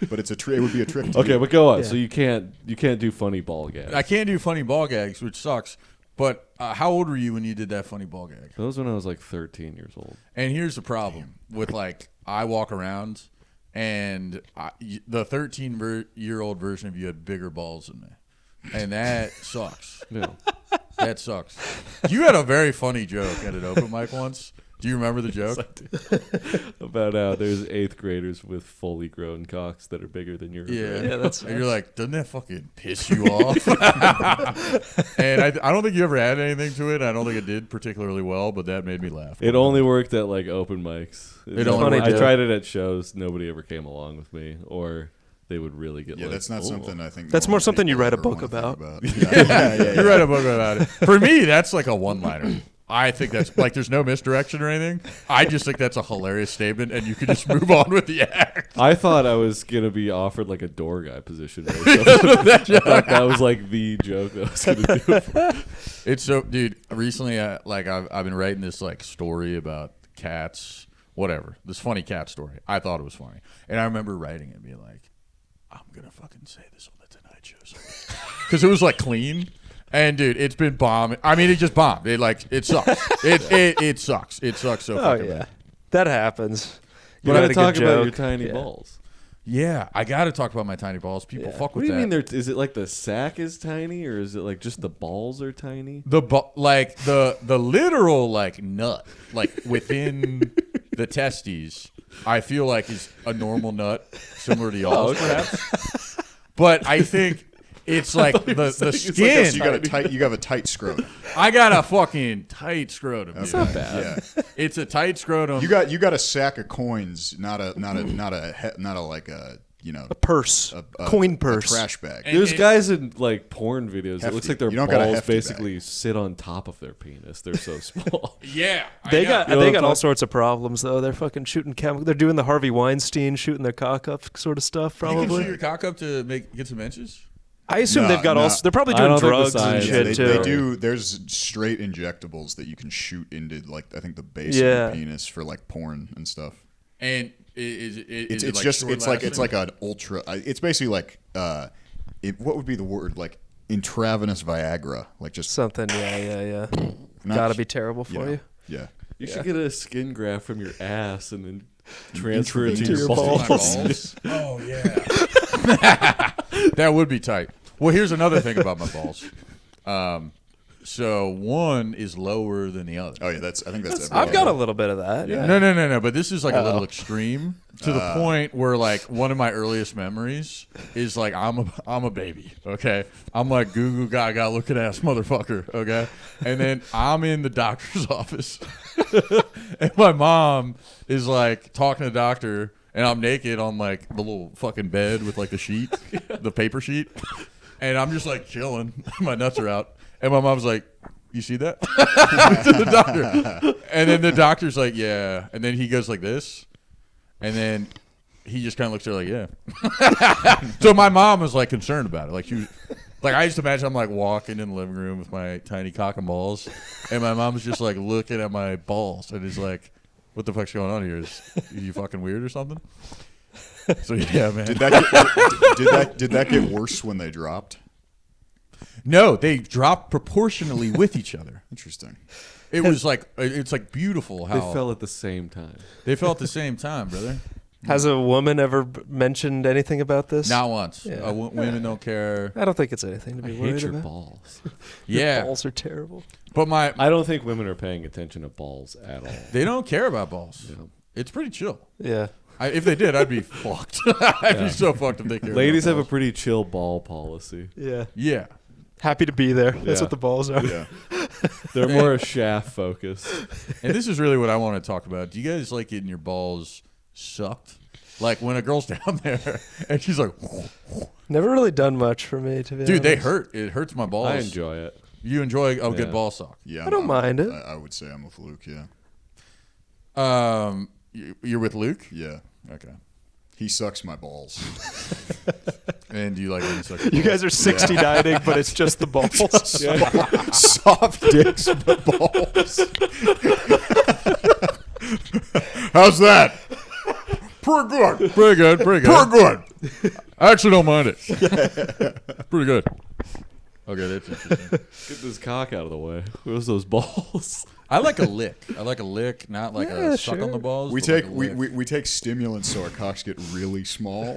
but it would be a trick to Okay, you. but go on. Yeah. So you can't do funny ball gags. I can't do funny ball gags, which sucks. But how old were you when you did that funny ball gag? That was when I was like 13 years old. And here's the problem with like I walk around and the 13-year-old version of you had bigger balls than me. And that sucks. Yeah. That sucks. You had a very funny joke at an open mic once. Do you remember the joke? About how there's 8th graders with fully grown cocks that are bigger than yours. Yeah, that's and you're like, doesn't that fucking piss you off? And I don't think you ever added anything to it. I don't think it did particularly well, but that made me laugh. It only worked at like open mics. I worked. tried it at shows. Nobody ever came along with me, or they would really get. Yeah, like, that's not "Oh." something I think. That's more normal something you people write a ever book wanna think about. Yeah. You write a book about it. For me, that's like a one-liner. I think that's like there's no misdirection or anything. I just think that's a hilarious statement, and you can just move on with the act. I thought I was gonna be offered like a door guy position. Or something. I thought that was like the joke that I was gonna do. It's so, dude. Recently, I've been writing this like story about cats, whatever. This funny cat story. I thought it was funny, and I remember writing it and being like, I'm gonna fucking say this on the Tonight Show because it was like clean. And dude, it's been bombing. I mean, it just bombed. It sucks. It sucks. It sucks so Oh fucking yeah, bad. that happens. You write gotta a talk good about joke. your tiny Yeah. balls. Yeah, I got to talk about my tiny balls. People fuck What with do you that. mean? Is it like the sack is tiny, or is it like just the balls are tiny? The literal like nut like within the testes, I feel like is a normal nut, similar to y'all's perhaps. But I think it's like the skin. So you have a tight scrotum. I got a fucking tight scrotum. Dude. It's not bad. Yeah. It's a tight scrotum. You got a sack of coins, not a like a A purse, coin purse, a trash bag. There's guys in like porn videos. It looks Hefty. like their You don't got a balls hefty basically sit on top of their penis. They're so small. Yeah, They I know. got all sorts of problems though. They're fucking shooting They're doing the Harvey Weinstein shooting their cock up sort of stuff. You can Probably. shoot your cock up to get some inches. I assume they've got all. They're probably I doing don't think the drugs and science- shit they too. do. There's straight injectables that you can shoot into, like I think the base of Yeah. the penis for like porn and stuff. And It's it like just short it's like lasting? an ultra. It's basically like what would be the word, like intravenous Viagra, like just Something. Yeah. not- Gotta be terrible for you. Yeah. You should get a skin graft from your ass and then transfer it to Into your your balls. My balls? Oh yeah, that would be tight. Well, here's another thing about my balls. So one is lower than the other. Oh yeah, I think that's. I've got a little bit of that. Yeah. No. But this is like a little extreme to the point where like one of my earliest memories is like I'm a baby. Okay, I'm like goo goo gaga looking ass motherfucker. Okay, and then I'm in the doctor's office, and my mom is like talking to the doctor, and I'm naked on like the little fucking bed with like the sheet, the paper sheet, and I'm just like chilling. My nuts are out. And my mom's like, you see that? To the doctor. And then the doctor's like, yeah. And then he goes like this. And then he just kind of looks at her like, yeah. So my mom was like concerned about it. Like she was, like I just imagine I'm like walking in the living room with my tiny cock and balls. And my mom's just like looking at my balls and is like, what the fuck's going on here? Are you fucking weird or something? So yeah, man. Did that get worse when they dropped? No, they dropped proportionally with each other. Interesting. It was like it's like beautiful how They fell at the same time. they fell at the same time, brother. Has a woman ever mentioned anything about this? Not once. Yeah. Women don't care. I don't think it's anything to be I worried hate your about. balls. Yeah. Your balls are terrible. But I don't think women are paying attention to balls at all. they don't care about balls. Yeah. It's pretty chill. Yeah. If they did, I'd be fucked. I'd be so fucked if they cared. Ladies about have a balls. pretty chill ball policy. Yeah. Yeah. Happy to be there. That's Yeah. what the balls are. Yeah. They're more a shaft focus. And this is really what I want to talk about. Do you guys like getting your balls sucked? Like when a girl's down there and she's like, Never really done much for me, to be honest. dude, they hurt. It hurts my balls. I enjoy it. You enjoy a good Yeah. ball suck. Yeah. I don't mind it. I would say I'm with Luke. Yeah. You're with Luke? Yeah. Okay. He sucks my balls. And do you like when he sucks? You guys are 69ing, but it's just the balls. Soft dicks, but balls. How's that? Pretty good. Pretty good. Pretty good. Pretty good. I actually don't mind it. Pretty good. Okay, that's interesting. Get this cock out of the way. Where's those balls? I like a lick. I like a lick, not like Yeah, a suck sure. on the balls. We but take like a lick. we take stimulants so our cocks get really small.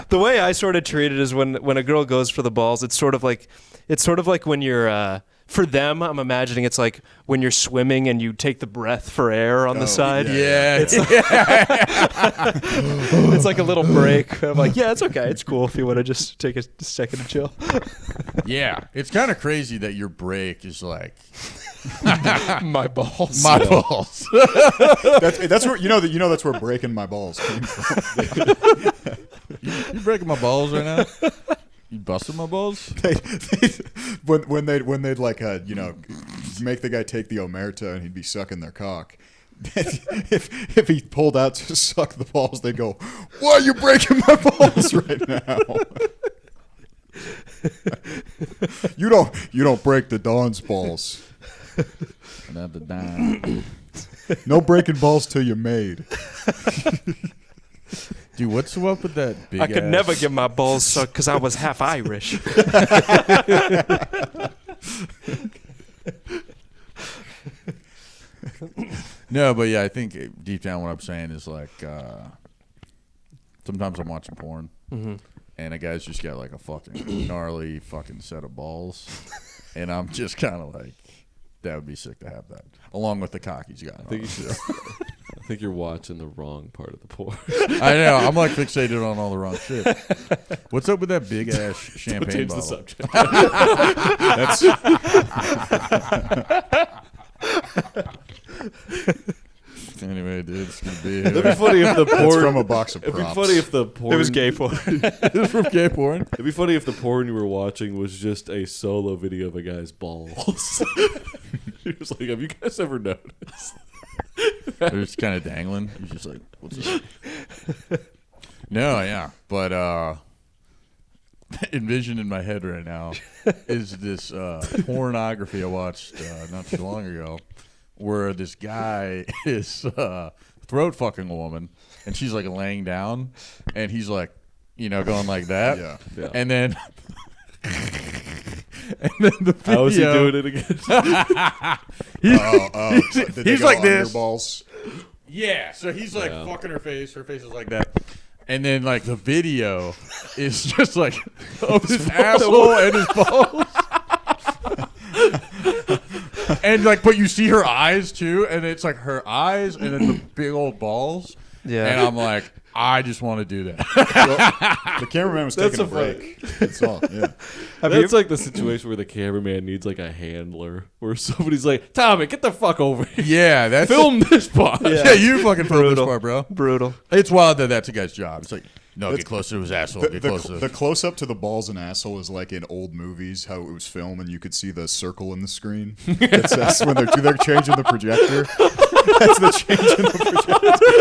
The way I sort of treat it is when a girl goes for the balls, it's sort of like when you're for them, I'm imagining it's like when you're swimming and you take the breath for air on the side. Yeah. It's like a little break. I'm like, yeah, it's okay. It's cool if you want to just take a second to chill. Yeah. It's kind of crazy that your break is like My balls. my balls. That's where that's where breaking my balls came from. You breaking my balls right now? You busting my balls? When they'd like make the guy take the omerta and he'd be sucking their cock. if he pulled out to suck the balls, they'd go, "Why are you breaking my balls right now?" You don't break the Don's balls. Not the dime. No breaking balls till you're made. Dude, what's up with that big I could ass- never get my balls sucked because I was half Irish. No, but yeah, I think deep down what I'm saying is like sometimes I'm watching porn and a guy's just got like a fucking gnarly fucking set of balls, and I'm just kind of like, that would be sick to have that along with the cock he's got. I think you're watching the wrong part of the porn. I know. I'm like fixated on all the wrong shit. What's up with that big ass champagne Change bottle? the subject. Anyway, dude, it's gonna be. It'd be funny if the That's porn. from a box of It'd be props. funny if the porn. It was gay porn. It's from gay porn. It'd be funny if the porn you were watching was just a solo video of a guy's balls. He was like, "Have you guys ever noticed?" They're just kind of dangling. He's just like, "What's up?" No, yeah, but envision in my head right now is this pornography I watched not too long ago, where this guy is throat fucking a woman, and she's like laying down, and he's like, going like that, Yeah. and then the video, How is he doing it again? Did they he's go like on your this. balls. Yeah, so he's like Yeah. fucking her face is like that. And then like the video is just like of his asshole and his balls. And like, but you see her eyes too, and it's like her eyes and then the big old balls. Yeah. And I'm like, I just want to do that. The cameraman was That's taking a so break. That's all. Yeah. That's like the situation where the cameraman needs like a handler, where somebody's like, "Tommy, get the fuck over here. Yeah, that's Film this part." Yeah, you fucking film this Brutal. part, bro. Brutal. It's wild that that's a guy's job. It's like, no, get closer to his asshole. The, Get the, closer. the close up to the balls and asshole is like in old movies how it was filmed and you could see the circle in the screen. That's when they're changing the projector. That's the change in the projector.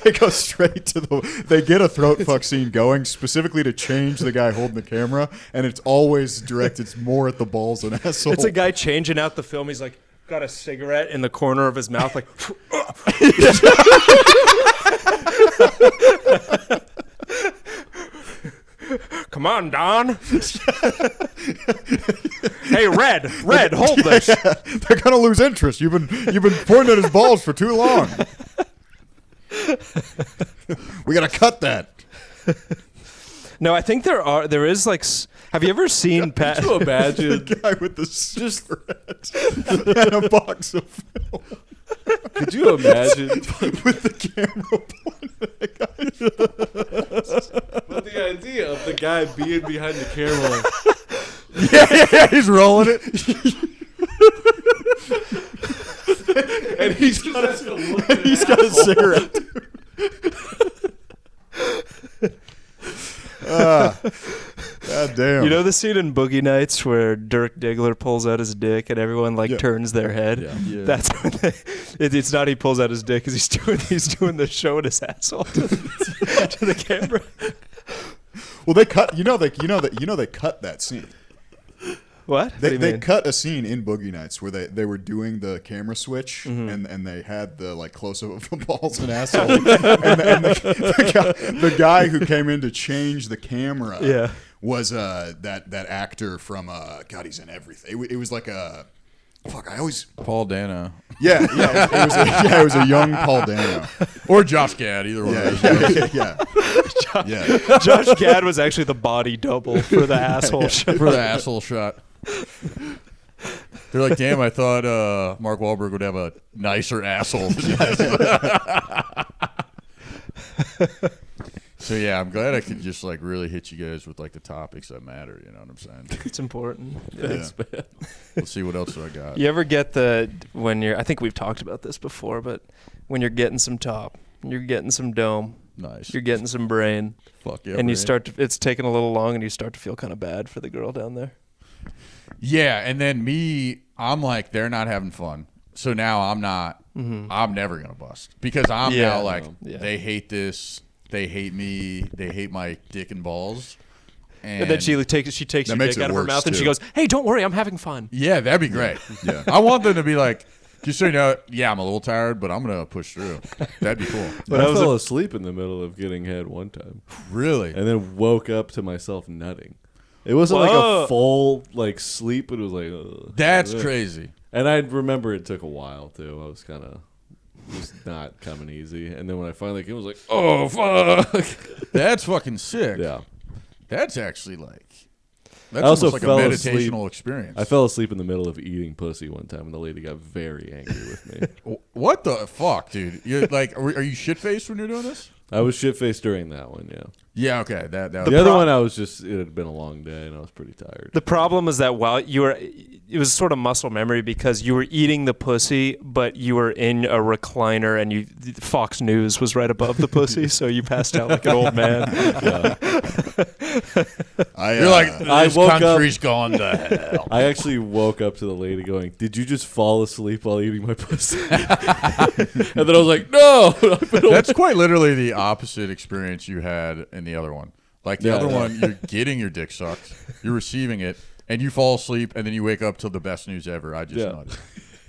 They go straight to they get a throat fuck scene going specifically to change the guy holding the camera, and it's always directed more at the balls and asshole. It's a guy changing out the film. He's like got a cigarette in the corner of his mouth, like. Come on, Don. Hey, Hey, Red, hold this. They're gonna lose interest. You've been pointing at his balls for too long. We gotta cut that. No, I think there is like. Have you ever seen Pat? Could you imagine The guy with the cigarette and a box of film Could you imagine? with the camera pointed at the guy. But the idea of the guy being behind the camera, like, Yeah, he's rolling it. and he's just has to look at He's an got a asshole. cigarette. God damn. You know the scene in Boogie Nights where Dirk Diggler pulls out his dick and everyone like Yeah. turns their head? Yeah. That's when it's not he pulls out his dick because he's doing the show in his asshole to the camera. Well, they cut. They cut that scene. What? They What do you mean? cut a scene in Boogie Nights where they were doing the camera switch and they had the like close up of the balls and asshole and the guy who came in to change the camera Yeah. was that actor from God, he's in everything. It was like a Paul Dano. it was a young Paul Dano. Or Josh Gad, either one. Yeah. Josh Gad was actually the body double for the asshole shot. For the asshole shot. They're like, damn, I thought Mark Wahlberg would have a nicer asshole. So yeah, I'm glad I could just like really hit you guys with like the topics that matter. You know what I'm saying? It's important. Thanks, man. Let's see what else I got. You ever get when you're? I think we've talked about this before, but when you're getting some top, you're getting some dome, Nice. you're getting some brain, Fuck yeah. and you Brad. start to. It's taking a little long, and you start to feel kind of bad for the girl down there. Yeah, and then I'm like, they're not having fun. So now I'm not. Mm-hmm. I'm never gonna bust because I'm Yeah. now like, Yeah. they hate this. They hate me. They hate my dick and balls. And then she takes That your makes dick it out of her worse, mouth, and she too. goes, "Hey, don't worry, I'm having fun." Yeah, that'd be great. Yeah. I want them to be like, just so you know, yeah, I'm a little tired, but I'm gonna push through. That'd be cool. But I I was fell asleep in the middle of getting head one time, Really? and then woke up to myself nutting. It wasn't like Whoa. a full like sleep. It was like That's Yeah. crazy. And I remember it took a while too. I was kind of just not coming easy. And then when I finally came, I was like, oh fuck. That's fucking sick. Yeah. That's actually like, that's I also almost like a fell meditational asleep. experience. I fell asleep in the middle of eating pussy one time, and the lady got very angry with me. What the fuck, dude? You're like, are you shit faced when you're doing this? I was shit faced during that one. Yeah. Yeah. Okay. That The other one, I was just. It had been a long day, and I was pretty tired. The problem is that while you were, it was sort of muscle memory because you were eating the pussy, but you were in a recliner and Fox News was right above the pussy, so you passed out like an old man. You're like, I this woke up- country's gone to hell. I actually woke up to the lady going, "Did you just fall asleep while eating my pussy?" And then I was like, "No." That's quite literally the opposite experience you had in the other one. Like the Yeah, other yeah. one, you're getting your dick sucked, you're receiving it, and you fall asleep, and then you wake up to the best news ever. I just Yeah. nutted.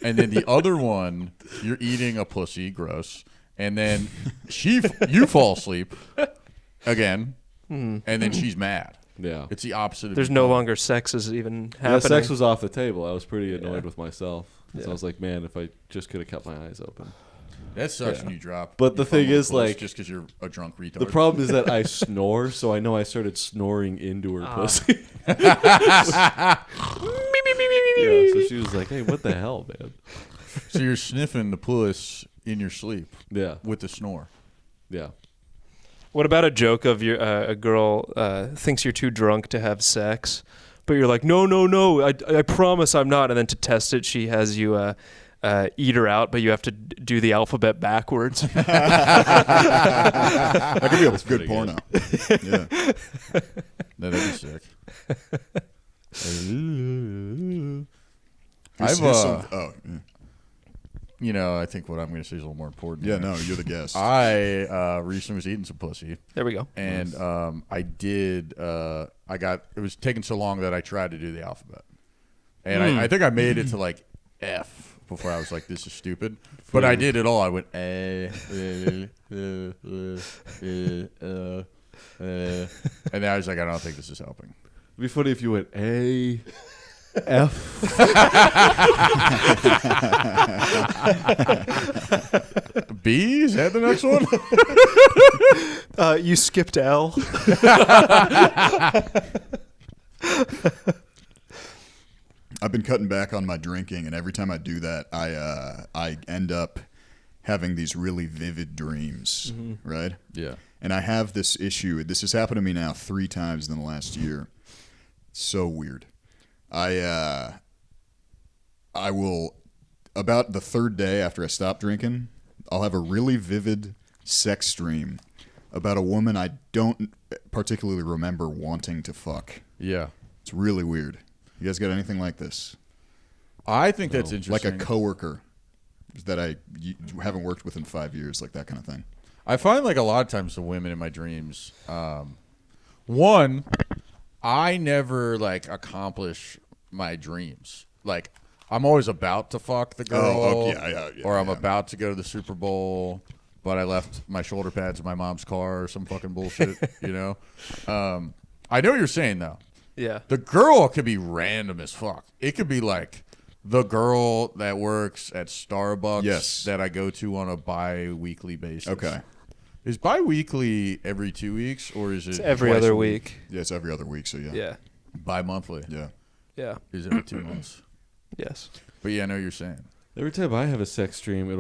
And then the other one, you're eating a pussy, gross, and then you fall asleep again, and then she's mad. Yeah. It's the opposite. There's of no longer sex is even happening. Yeah, sex was off the table. I was pretty annoyed Yeah. with myself. So Yeah. I was like, man, if I just could have kept my eyes open. That sucks Yeah. when you drop. But the your thing phone is, close like, just because you're a drunk retard. The problem is that I snore, so I know I started snoring into her pussy. Yeah, so she was like, hey, what the hell, man? So you're sniffing the puss in your sleep Yeah, with the snore. yeah. What about a joke of a girl thinks you're too drunk to have sex, but you're like, no, I promise I'm not. And then to test it, she has you eat her out, but you have to do the alphabet backwards. That could be a good pretty porno. Yeah. No, that'd be sick. Here's I've, some- yeah. You know, I think what I'm going to say is a little more important. Yeah, here. no, you're the guest. I recently was eating some pussy, There we go. and I did. I got. It was taking so long that I tried to do the alphabet, and I think I made it to like F before I was like, "This is stupid." But I did it all. I went and then I was like, "I don't think this is helping." It'd be funny if you went, A. F. B? Is that the next one? You skipped L. I've been cutting back on my drinking, and every time I do that, I end up having these really vivid dreams, right? Yeah. And I have this issue. This has happened to me now 3 times in the last year. So weird. I will, about the 3rd day after I stop drinking, I'll have a really vivid sex dream about a woman I don't particularly remember wanting to fuck. Yeah. It's really weird. You guys got anything like this? I think that's interesting. Like a coworker that you haven't worked with in 5 years, like that kind of thing. I find like a lot of times the women in my dreams, one, I never like accomplish my dreams. Like I'm always about to fuck the girl, or I'm about to go to the Super Bowl, but I left my shoulder pads in my mom's car or some fucking bullshit, you know? I know what you're saying though. Yeah. The girl could be random as fuck. It could be like the girl that works at Starbucks that I go to on a bi-weekly basis. Okay. Is bi-weekly every 2 weeks, or is it Every other week. Yeah, it's every other week, so yeah. Yeah. Bi-monthly? Yeah. Yeah. Is it every 2 months? Yes. But yeah, I know what you're saying. Every time I have a sex dream,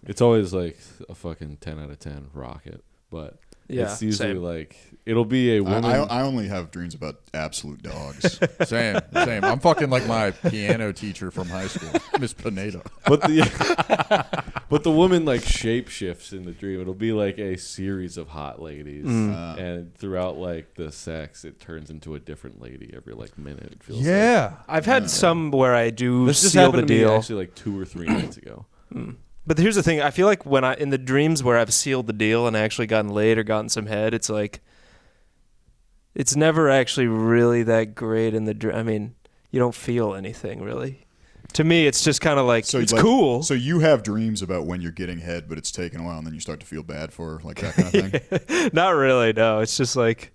it's always like a fucking 10 out of 10 rocket. But it's usually like, it'll be a woman. I only have dreams about absolute dogs. Same. I'm fucking like my piano teacher from high school, Miss Pineda. But the woman like shape shifts in the dream. It'll be like a series of hot ladies, and throughout like the sex, it turns into a different lady every like minute. It feels like. I've had some where I do This just seal the happened to me deal. actually like 2 or 3 nights ago. But here's the thing: I feel like when in the dreams where I've sealed the deal and actually gotten laid or gotten some head, it's like it's never actually really that great in the dream. I mean, you don't feel anything really. To me, it's just kind of like it's cool. So you have dreams about when you're getting head, but it's taken a while, and then you start to feel bad for her, like that kind of thing. Not really. No, it's just like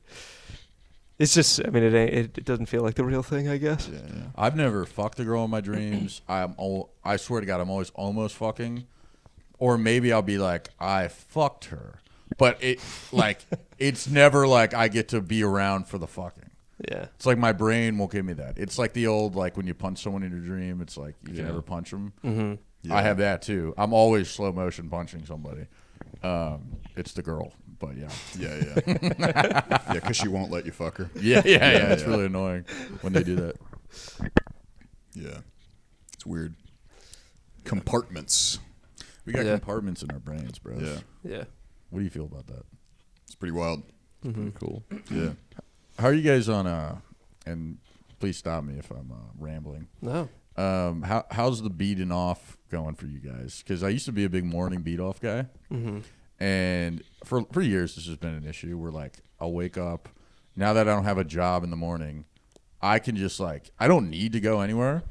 it's just. I mean, it doesn't feel like the real thing, I guess. Yeah. I've never fucked a girl in my dreams. I swear to God, I'm always almost fucking. Or maybe I'll be like, I fucked her. But it's never like I get to be around for the fucking. Yeah. It's like my brain won't give me that. It's like the old, like when you punch someone in your dream, it's like you can never punch them. Mm-hmm. Yeah. I have that too. I'm always slow motion punching somebody. It's the girl, but yeah. Yeah, because she won't let you fuck her. Yeah. It's really annoying when they do that. Yeah. It's weird. Compartments. We got compartments in our brains, bro. Yeah. What do you feel about that? It's pretty wild. Pretty cool. Yeah. How are you guys on and please stop me if I'm rambling. No. How's the beating off going for you guys? Because I used to be a big morning beat off guy. Mm-hmm. And for years, this has been an issue where, like, I'll wake up. Now that I don't have a job in the morning, I can just, like, I don't need to go anywhere.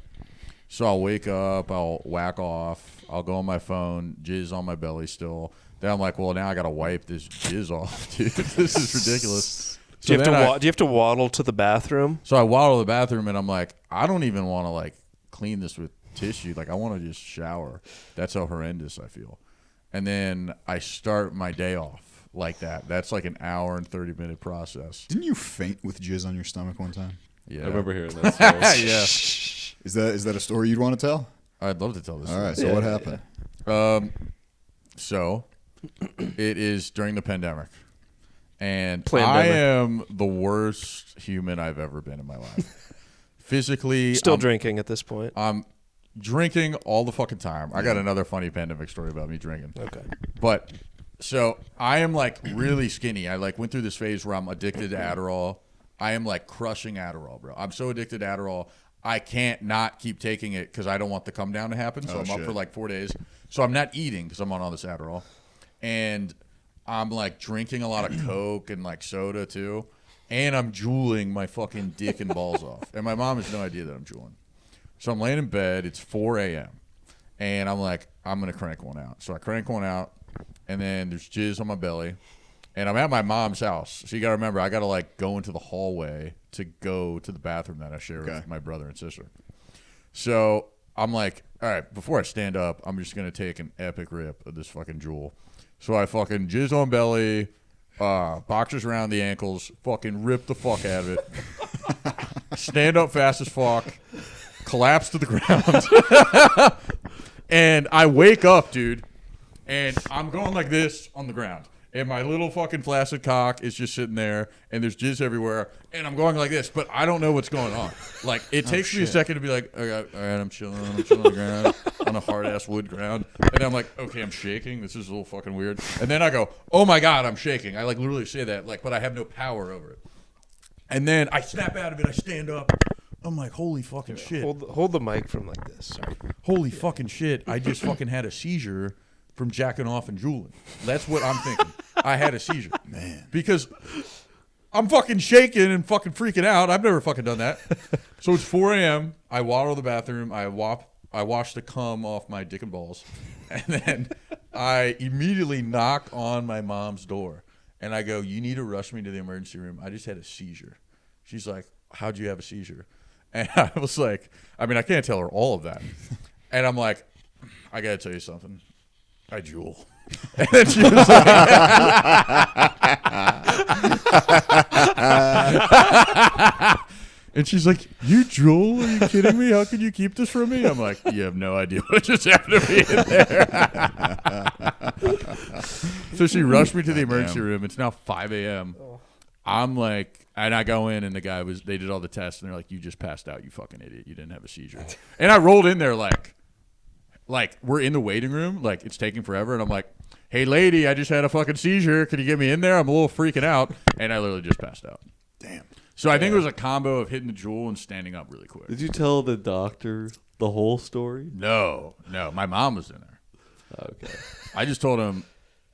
So I'll wake up, I'll whack off, I'll go on my phone, jizz on my belly still. Then I'm like, well, now I got to wipe this jizz off, dude. This is ridiculous. Do you have to waddle to the bathroom? So I waddle to the bathroom, and I'm like, I don't even want to, like, clean this with tissue. Like, I want to just shower. That's how horrendous I feel. And then I start my day off like that. That's like an hour and 30-minute process. Didn't you faint with jizz on your stomach one time? Yeah. I remember hearing that story. Yeah. Is that a story you'd want to tell? I'd love to tell this All story. right, so what happened? So it is during the pandemic. And Plandemic. I am the worst human I've ever been in my life. Physically. Still drinking at this point. I'm drinking all the fucking time. I got another funny pandemic story about me drinking. Okay. But so I am like really skinny. I like went through this phase where I'm addicted to Adderall. I am like crushing Adderall, bro. I'm so addicted to Adderall. I can't not keep taking it because I don't want the come down to happen. So I'm up for like 4 days. So I'm not eating because I'm on all this Adderall. And I'm like drinking a lot of Coke and like soda too. And I'm drooling my fucking dick and balls off. And my mom has no idea that I'm drooling. So I'm laying in bed. It's 4 a.m. And I'm like, I'm going to crank one out. So I crank one out. And then there's jizz on my belly. and I'm at my mom's house. So you got to remember, I got to like go into the hallway to go to the bathroom that I share with my brother and sister. So I'm like, all right, before I stand up, I'm just going to take an epic rip of this fucking Juul. So I fucking jizz on belly, boxers around the ankles, fucking rip the fuck out of it. Stand up fast as fuck, collapse to the ground. And I wake up, dude, and I'm going like this on the ground. And my little fucking flaccid cock is just sitting there, and there's jizz everywhere, and I'm going like this, but I don't know what's going on. Like, it takes me a second to be like, all right, I'm chilling on the ground, on a hard-ass wood ground. And I'm like, okay, I'm shaking. This is a little fucking weird. And then I go, oh, my God, I'm shaking. I, like, literally say that, like, but I have no power over it. And then I snap out of it. I stand up. I'm like, holy fucking shit. Hold the mic from like this. Sorry. Holy fucking shit. I just fucking had a seizure from jacking off and drooling. That's what I'm thinking. I had a seizure. Man. Because I'm fucking shaking and fucking freaking out. I've never fucking done that. So it's 4 a.m. I waddle to the bathroom. I wash the cum off my dick and balls. And then I immediately knock on my mom's door. And I go, you need to rush me to the emergency room. I just had a seizure. She's like, how'd you have a seizure? And I was like, I mean, I can't tell her all of that. And I'm like, I got to tell you something. I drool. And then she was like, and she's like, you drool? Are you kidding me? How could you keep this from me? I'm like, you have no idea what just happened to me in there. So she rushed me to the emergency room. It's now 5 a.m. I'm like, and I go in, and they did all the tests, and they're like, you just passed out, you fucking idiot. You didn't have a seizure. And I rolled in there like we're in the waiting room, like it's taking forever, and I'm like, hey lady, I just had a fucking seizure. Can you get me in there? I'm a little freaking out. And I literally just passed out. Damn. So I think it was a combo of hitting the Juul and standing up really quick. Did you tell the doctor the whole story? No. My mom was in there. Okay. I just told him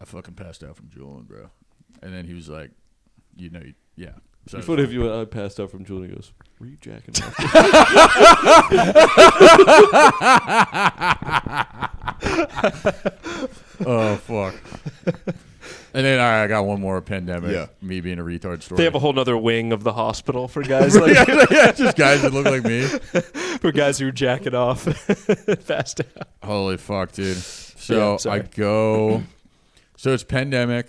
I fucking passed out from Juuling, bro. And then he was like, yeah. So what if you I passed out from Julie? He goes, were you jacking off? Oh, fuck. And then I got one more pandemic. Yeah. Me being a retard story. They have a whole other wing of the hospital for guys like yeah, just guys that look like me. For guys who are jacking off fast out. Holy fuck, dude. So I go. So it's pandemic,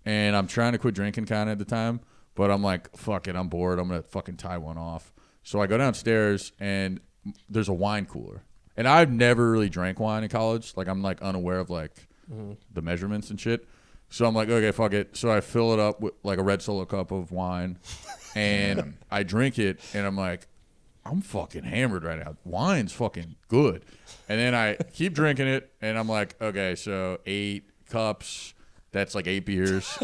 and I'm trying to quit drinking kind of at the time. But I'm like, fuck it, I'm bored. I'm going to fucking tie one off. So I go downstairs, and there's a wine cooler. And I've never really drank wine in college. Like, I'm, like, unaware of, like, the measurements and shit. So I'm like, okay, fuck it. So I fill it up with, like, a red Solo cup of wine. And I drink it, and I'm like, I'm fucking hammered right now. Wine's fucking good. And then I keep drinking it, and I'm like, okay, so 8 cups. That's like 8 beers.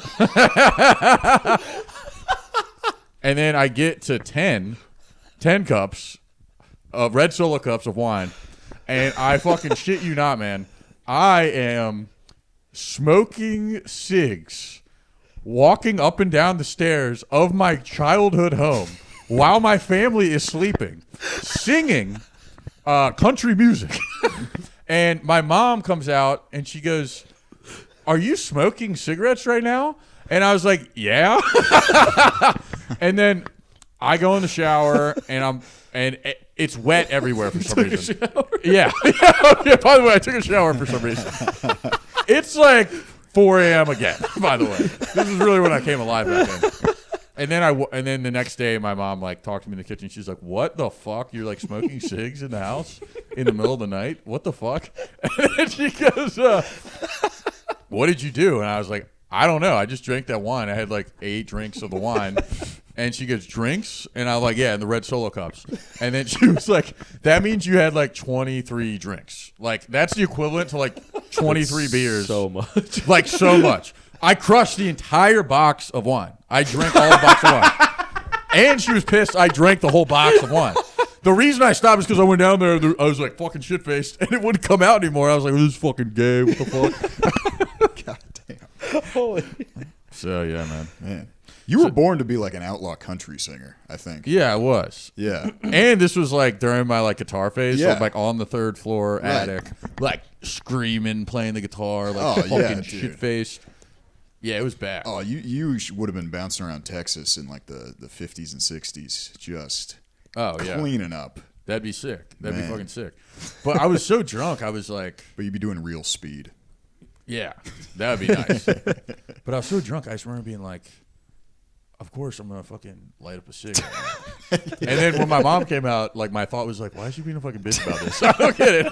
And then I get to 10 cups of red Solo cups of wine. And I fucking shit you not, man. I am smoking cigs, walking up and down the stairs of my childhood home while my family is sleeping, singing country music. And my mom comes out, and she goes, are you smoking cigarettes right now? And I was like, yeah. And then I go in the shower, and it's wet everywhere for some reason. Yeah. Yeah. By the way, I took a shower for some reason. It's like 4 a.m. again, by the way. This is really when I came alive back then. And then the next day, my mom like talked to me in the kitchen. She's like, "What the fuck? You're like smoking cigs in the house in the middle of the night? What the fuck?" And then she goes, "What did you do?" And I was like, "I don't know. I just drank that wine. I had like 8 drinks of the wine." And she goes, "Drinks?" And I was like, "Yeah, in the red Solo cups." And then she was like, "That means you had like 23 drinks. Like that's the equivalent to like 23 beers. So much. Like so much." I crushed the entire box of wine. I drank all the box of wine. And she was pissed I drank the whole box of wine. The reason I stopped is because I went down there, I was like fucking shit-faced, and it wouldn't come out anymore. I was like, this is fucking gay. What the fuck? God damn. Holy. So, yeah, man. You were born to be like an outlaw country singer, I think. Yeah, I was. Yeah. And this was like during my like guitar phase. Yeah. So like on the 3rd floor attic, like screaming, playing the guitar, like fucking shit-faced. Yeah, it was bad. Oh, you would have been bouncing around Texas in like the 50s and 60s, just cleaning up. That'd be sick. That'd be fucking sick. But I was so drunk, I was like... But you'd be doing real speed. Yeah, that would be nice. But I was so drunk, I just remember being like, of course I'm going to fucking light up a cigarette. And then when my mom came out, like my thought was like, why is she being a fucking bitch about this? I don't get it.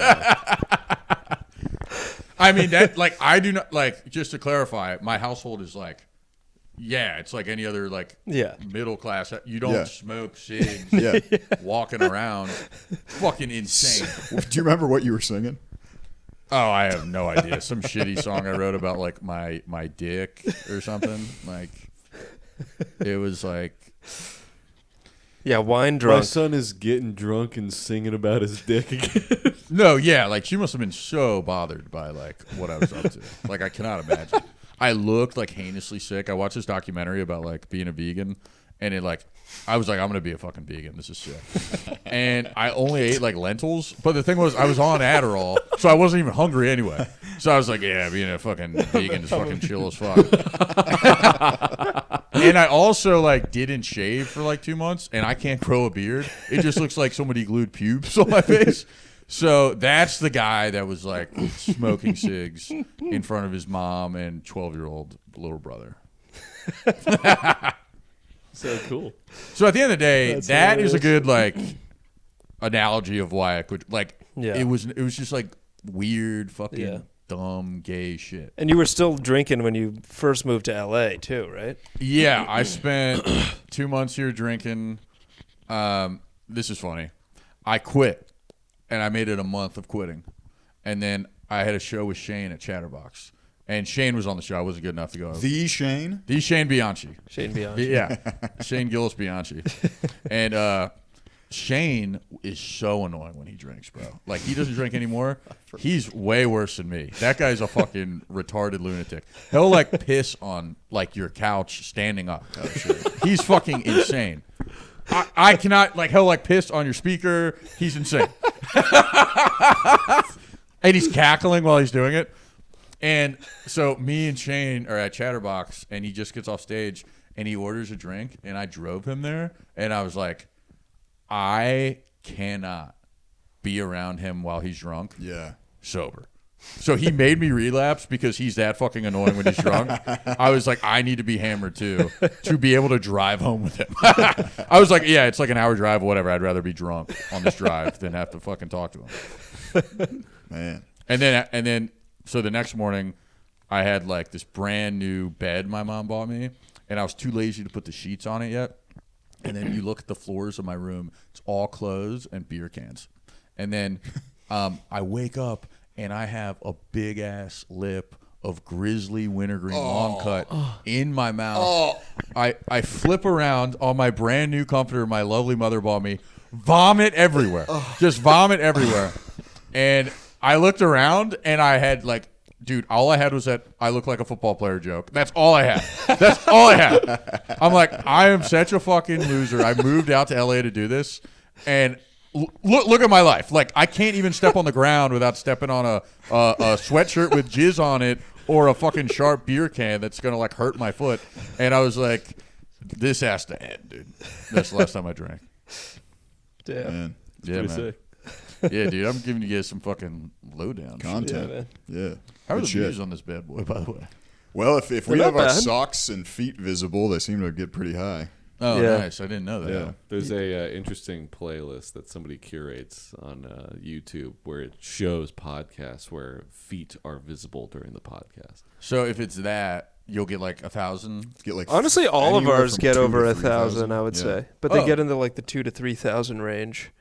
I mean, that like I do not, like, just to clarify, my household is like, yeah, it's like any other like middle class. You don't smoke cigs walking around. Fucking insane. Do you remember what you were singing? Oh, I have no idea. Some shitty song I wrote about like my dick or something. Like it was like, yeah, wine drunk. My son is getting drunk and singing about his dick again. No, yeah, like she must have been so bothered by like what I was up to. Like I cannot imagine. I looked like heinously sick. I watched this documentary about like being a vegan, and it like I was like, I'm gonna be a fucking vegan. This is sick. And I only ate like lentils, but the thing was, I was on Adderall, so I wasn't even hungry anyway. So I was like, yeah, being a fucking vegan is fucking chill as fuck. And I also like didn't shave for like 2 months, and I can't grow a beard. It just looks like somebody glued pubes on my face. So that's the guy that was like smoking cigs in front of his mom and 12-year-old little brother. So cool. So at the end of the day, that is a good like analogy of why I could like. Yeah. It was just like weird fucking dumb gay shit. And you were still drinking when you first moved to LA too, right? Yeah, I spent 2 months here drinking. This is funny. I quit. And I made it a month of quitting. And then I had a show with Shane at Chatterbox. And Shane was on the show. I wasn't good enough to go. The Shane? The Shane Bianchi. Shane Bianchi. Yeah. Shane Gillis Bianchi. And Shane is so annoying when he drinks, bro. Like, he doesn't drink anymore. He's way worse than me. That guy's a fucking retarded lunatic. He'll, like, piss on, like, your couch standing up. Oh, shit. He's fucking insane. I cannot, like, he'll, like, piss on your speaker. He's insane. And he's cackling while he's doing it. And so me and Shane are at Chatterbox, and he just gets off stage, and he orders a drink, and I drove him there, and I was like, I cannot be around him while he's drunk. Yeah. Sober. So he made me relapse because he's that fucking annoying when he's drunk. I was like, I need to be hammered too to be able to drive home with him. I was like, yeah, it's like an hour drive or whatever. I'd rather be drunk on this drive than have to fucking talk to him. Man. And then, so the next morning, I had like this brand new bed my mom bought me, and I was too lazy to put the sheets on it yet. And then you look at the floors of my room, it's all clothes and beer cans. And then I wake up, and I have a big ass lip of Grizzly wintergreen long cut in my mouth. I flip around on my brand new comforter my lovely mother bought me, vomit everywhere, just vomit everywhere. And I looked around, and I had like, dude, all I had was that I look like a football player joke. That's all I had. That's all I had. I'm like, I am such a fucking loser. I moved out to LA to do this, and look at my life. Like, I can't even step on the ground without stepping on a sweatshirt with jizz on it or a fucking sharp beer can that's gonna like hurt my foot. And I was like, this has to end, dude. That's the last time I drank. Damn. Man. Yeah, man. Sick. Yeah, dude. I'm giving you guys some fucking lowdown Content. Yeah. How are Good the shit. views on this bad boy, by the way? Well, if we not have our bad. socks and feet visible, they seem to get pretty high. Oh, Yeah. nice. I didn't know that. Yeah. There's a interesting playlist that somebody curates on YouTube where it shows podcasts where feet are visible during the podcast. So if it's that, you'll get like 1,000. Get like Honestly, all of anywhere ours from get 2,000 over to 1,000, I would 3,000. say. But they Oh. get into like the 2,000 to 3,000 range.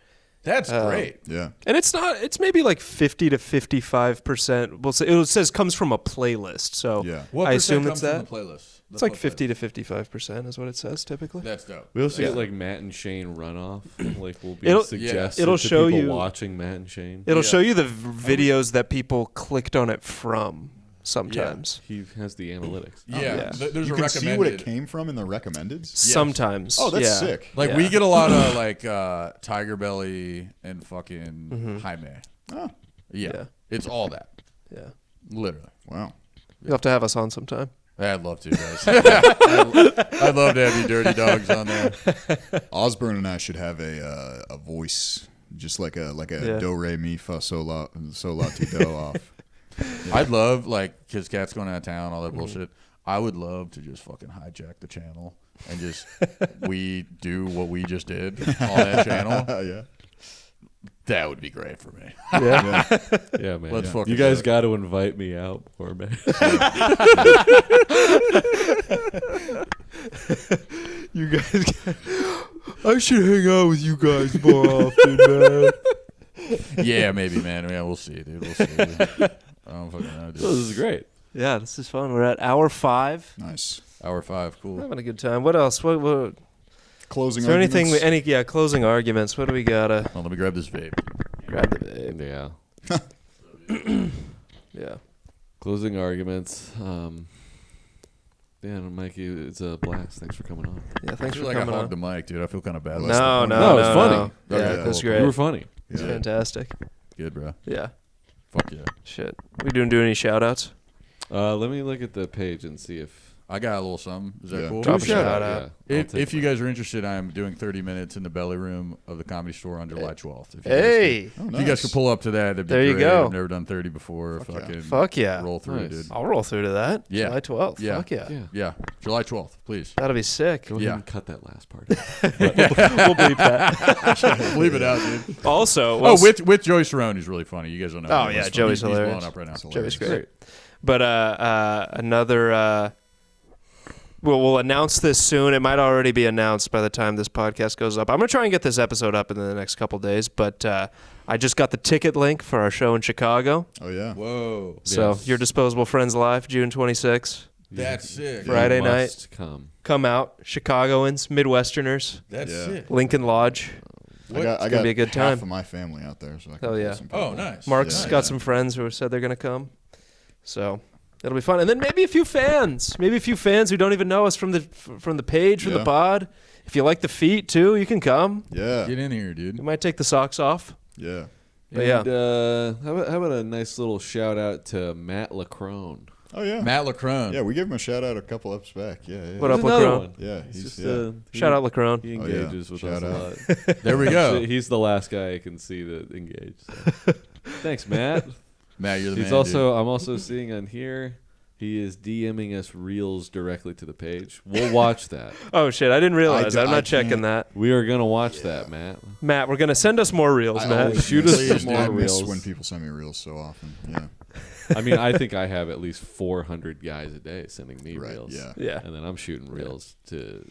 That's great. Yeah. And it's not. It's maybe like 50 to 55%. Well, it says comes from a playlist, so Yeah. What I percent assume it's comes from that. the playlist? It's like 50 to 55% is what it says typically. That's dope. We also Yeah. get like Matt and Shane runoff. Like will be It'll- suggested it'll to show people you- watching Matt and Shane. It'll Yeah. show you the videos that people clicked on it from sometimes. He has the analytics. Yeah, yeah. There's You a can see recommended. what it came from in the recommendeds. Sometimes. Oh, that's yeah. sick. Like Yeah. we get a lot of like Tiger Belly and fucking Jaime. Oh, Yeah. Yeah. It's all that. Yeah. Literally. wow. You'll have to have us on sometime. I'd love to, guys. I'd love to have you dirty dogs on there. Osborne and I should have a voice, just like a do re mi fa sol la ti do off. Yeah. I'd love, like, because Cat's going out of town, all that bullshit. I would love to just fucking hijack the channel and just we do what we just did on that channel. Yeah. That would be great for me. Yeah, man. Let's fucking you guys do it. got to invite me out more, man. You guys, I should hang out with you guys more often, man. Yeah, maybe, man. Yeah, we'll see, dude. We'll see. I don't fucking know, dude. This is great. Yeah, this is fun. We're at hour 5. Nice. Hour 5, cool. Having a good time. What else? What Closing is there arguments? anything? Closing arguments. What do we gotta Well, let me grab this vape. grab the babe? Yeah. Yeah. Closing arguments. Yeah, Mikey, it's a blast. Thanks for coming on. Yeah. I Thanks feel for like I coming hogged the on. mic, dude. I feel kind of bad. No, No, it's funny. Yeah, Okay, that's cool. great. You were funny. It's Yeah. fantastic. Good, bro. Yeah. Fuck yeah. Shit. We do any shout outs? Let me look at the page and see if I got a little something. Is that Yeah. cool? Drop a Do a shout out. Yeah, I'll If take you mine. guys are interested, I am doing 30 minutes in the belly room of the Comedy Store on July 12th. If you guys Hey. Oh, If you guys could pull up to that, that'd be There you great. go. I've never done 30 before. Fuck yeah. Fucking Fuck yeah. roll through, Nice. dude. I'll roll through to that. Yeah. July 12th. Yeah. Fuck yeah. Yeah. Yeah, July 12th, please. That'll be sick. Go ahead Yeah. and cut that last part. We'll bleep that. Leave it out, dude. Also, Oh, with Joey Cerrone, he's really funny. You guys don't know. Oh, him. yeah, He's Joey's funny. hilarious. He's blowing up right now. Joey's Hilarious. great. But another. We'll announce this soon. It might already be announced by the time this podcast goes up. I'm going to try and get this episode up in the next couple days, but I just got the ticket link for our show in Chicago. Oh yeah. Whoa, So Yes. your Disposable Friends Live, June 26th. that's sick. Friday You night. must come. Come out, Chicagoans, Midwesterners, That's Yeah. sick. Lincoln Lodge. I got gonna be a good half time. of my family out there, so I can Hell pull yeah. some people. Oh, nice. Mark's Yeah, got yeah. some friends who said they're going to come. So it'll be fun. And then maybe a few fans. Maybe a few fans who don't even know us from the page, from the Yeah. pod. If you like the feet, too, you can come. Yeah. Get in here, dude. You might take the socks off. Yeah. But yeah. And, how about a nice little shout out to Matt Lacrone? Oh yeah. Matt Lacrone. Yeah, we gave him a shout out a couple eps back. Yeah. Yeah. What up, There's another Lacrone? one. Yeah. He's just, yeah. Shout out Lacrone. He Oh, yeah. engages with Shout us out. a lot. There we go. He's the last guy I can see that engaged. So. Thanks, Matt. Matt, you're the He's man, also. I'm also seeing on here. He is DMing us reels directly to the page. We'll watch that. Oh, shit. I didn't realize. I'm I not checking can't- that. We are gonna watch that, Matt. Matt, we're going to send us more reels, I Matt. always Shoot miss- us Please, some dude. more I miss reels. when people send me reels so often. Yeah. I mean, I think I have at least 400 guys a day sending me Right. reels. Yeah. Yeah. And then I'm shooting reels to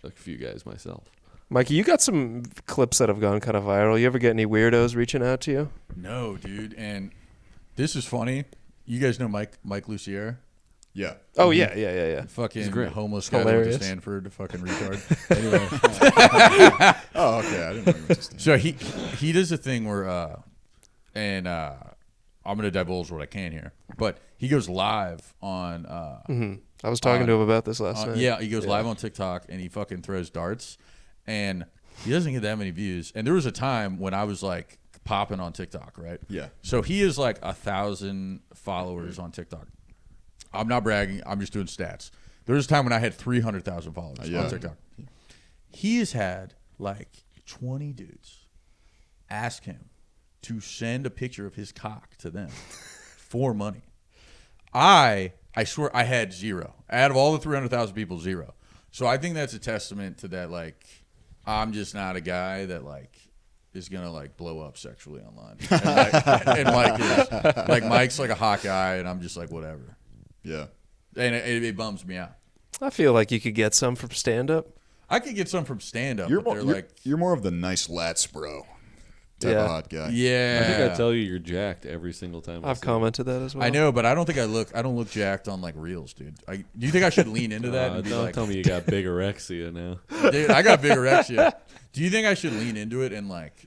a few guys myself. Mikey, you got some clips that have gone kind of viral. You ever get any weirdos reaching out to you? No, dude. And this is funny. You guys know Mike Lucier? Yeah. Oh, yeah. Fucking great. homeless guy that went Hilarious. to Stanford, fucking retard. Anyway, Oh, okay. I didn't know you went to stand. so he does a thing where, I'm gonna divulge what I can here, but he goes live on, I was talking to him about this last night. yeah, he goes live on TikTok and he fucking throws darts, and he doesn't get that many views. And there was a time when I was like popping on TikTok, right? Yeah. So he is like 1,000 followers on TikTok. I'm not bragging. I'm just doing stats. There was a time when I had 300,000 followers Yeah. on TikTok. He has had like 20 dudes ask him to send a picture of his cock to them for money. I swear I had zero. Out of all the 300,000 people, zero. So I think that's a testament to that, like, I'm just not a guy that, like, is gonna like blow up sexually online. And Mike is like, Mike's like a hot guy, and I'm just like, whatever. Yeah. And it bums me out. I feel like you could get some from stand-up. I could get some from stand up, You're but more, they're like, you're more of the nice lats, bro. Type Yeah. of hot guy. yeah. I think I tell you you're jacked every single time. I've see commented that as well. I know, but I don't think I don't look jacked on like reels, dude. Do you think I should lean into it. that? And be Don't like, tell me you got big erectia now. dude, I got big erectia. Do you think I should lean into it and like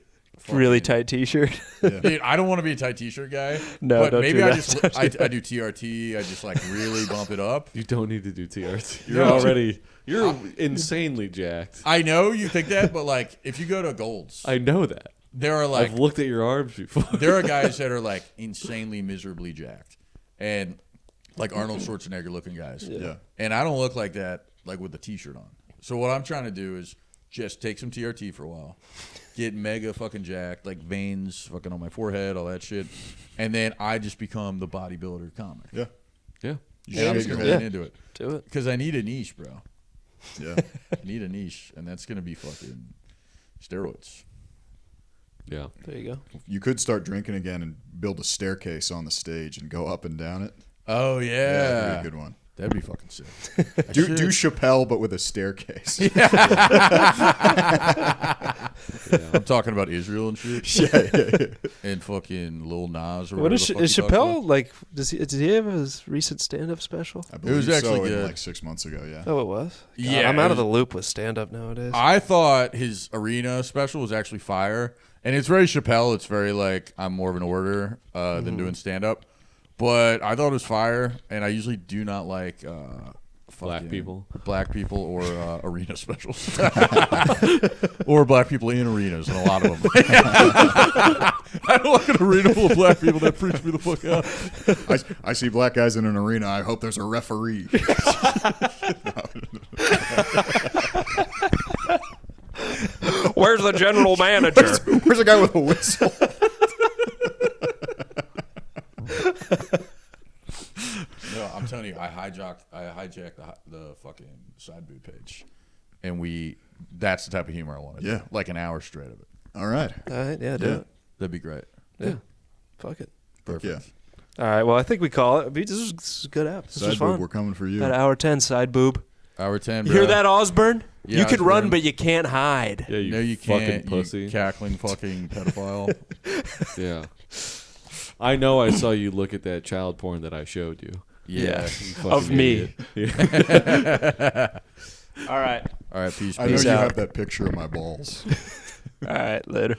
Really fucking- tight T-shirt. Dude, I don't want to be a tight T-shirt guy. No, but don't maybe do I that. just I do TRT. I just like really bump it up. You don't need to do TRT. No. You're insanely jacked. I know you think that, but like if you go to Gold's, I know that. there are like I've looked at your arms before. there are guys that are like insanely miserably jacked, and like Arnold Schwarzenegger looking guys. Yeah. And I don't look like that like with a t-shirt on. So what I'm trying to do is just take some TRT for a while, get mega fucking jacked, like veins fucking on my forehead, all that shit, and then I just become the bodybuilder comic. Yeah. Yeah. And I'm just gonna get into it. Do it. Because I need a niche, bro. Yeah. I need a niche, and that's gonna be fucking steroids. Yeah. There you go. You could start drinking again and build a staircase on the stage and go up and down it. Oh yeah, That'd be a good one. That'd be fucking sick. Do Chappelle, but with a staircase. I'm talking about Israel and shit. Yeah. And fucking Lil Nas or What whatever is, the fuck is he talks Chappelle about. like? Did he have his recent stand-up special? I believe was actually so, in good. like 6 months ago, yeah. Oh, it was. God, Yeah, I'm out it of the was- loop with stand-up nowadays. I thought his arena special was actually fire, and it's very Chappelle. It's very like I'm more of an orator than doing stand up, but I thought it was fire. And I usually do not like Black people or arena specials, or black people in arenas, and a lot of them. I don't like an arena full of black people that preach me the fuck out. I see black guys in an arena. I hope there's a referee. Where's the general manager? Where's a guy with a whistle? No, I'm telling you, I hijacked the fucking side boob page, and that's the type of humor I want to do. Like an hour straight of it. All right. All right, yeah, do it. That'd be great. Yeah, fuck it. Perfect. Yeah. All right, well, I think we call it. This is a good app. This was Side fun. boob, we're coming for you. About hour 10, side boob. Hour 10, You bro. hear that, Osborne? Yeah, you can Osborne. run, but you can't hide. Yeah, No, you fucking can't. pussy. You cackling fucking pedophile. Yeah. I know I saw you look at that child porn that I showed you. Yeah. You fucking Of me. idiot. Yeah. All right. All right, peace. I know peace you out. have that picture of my balls. All right, later.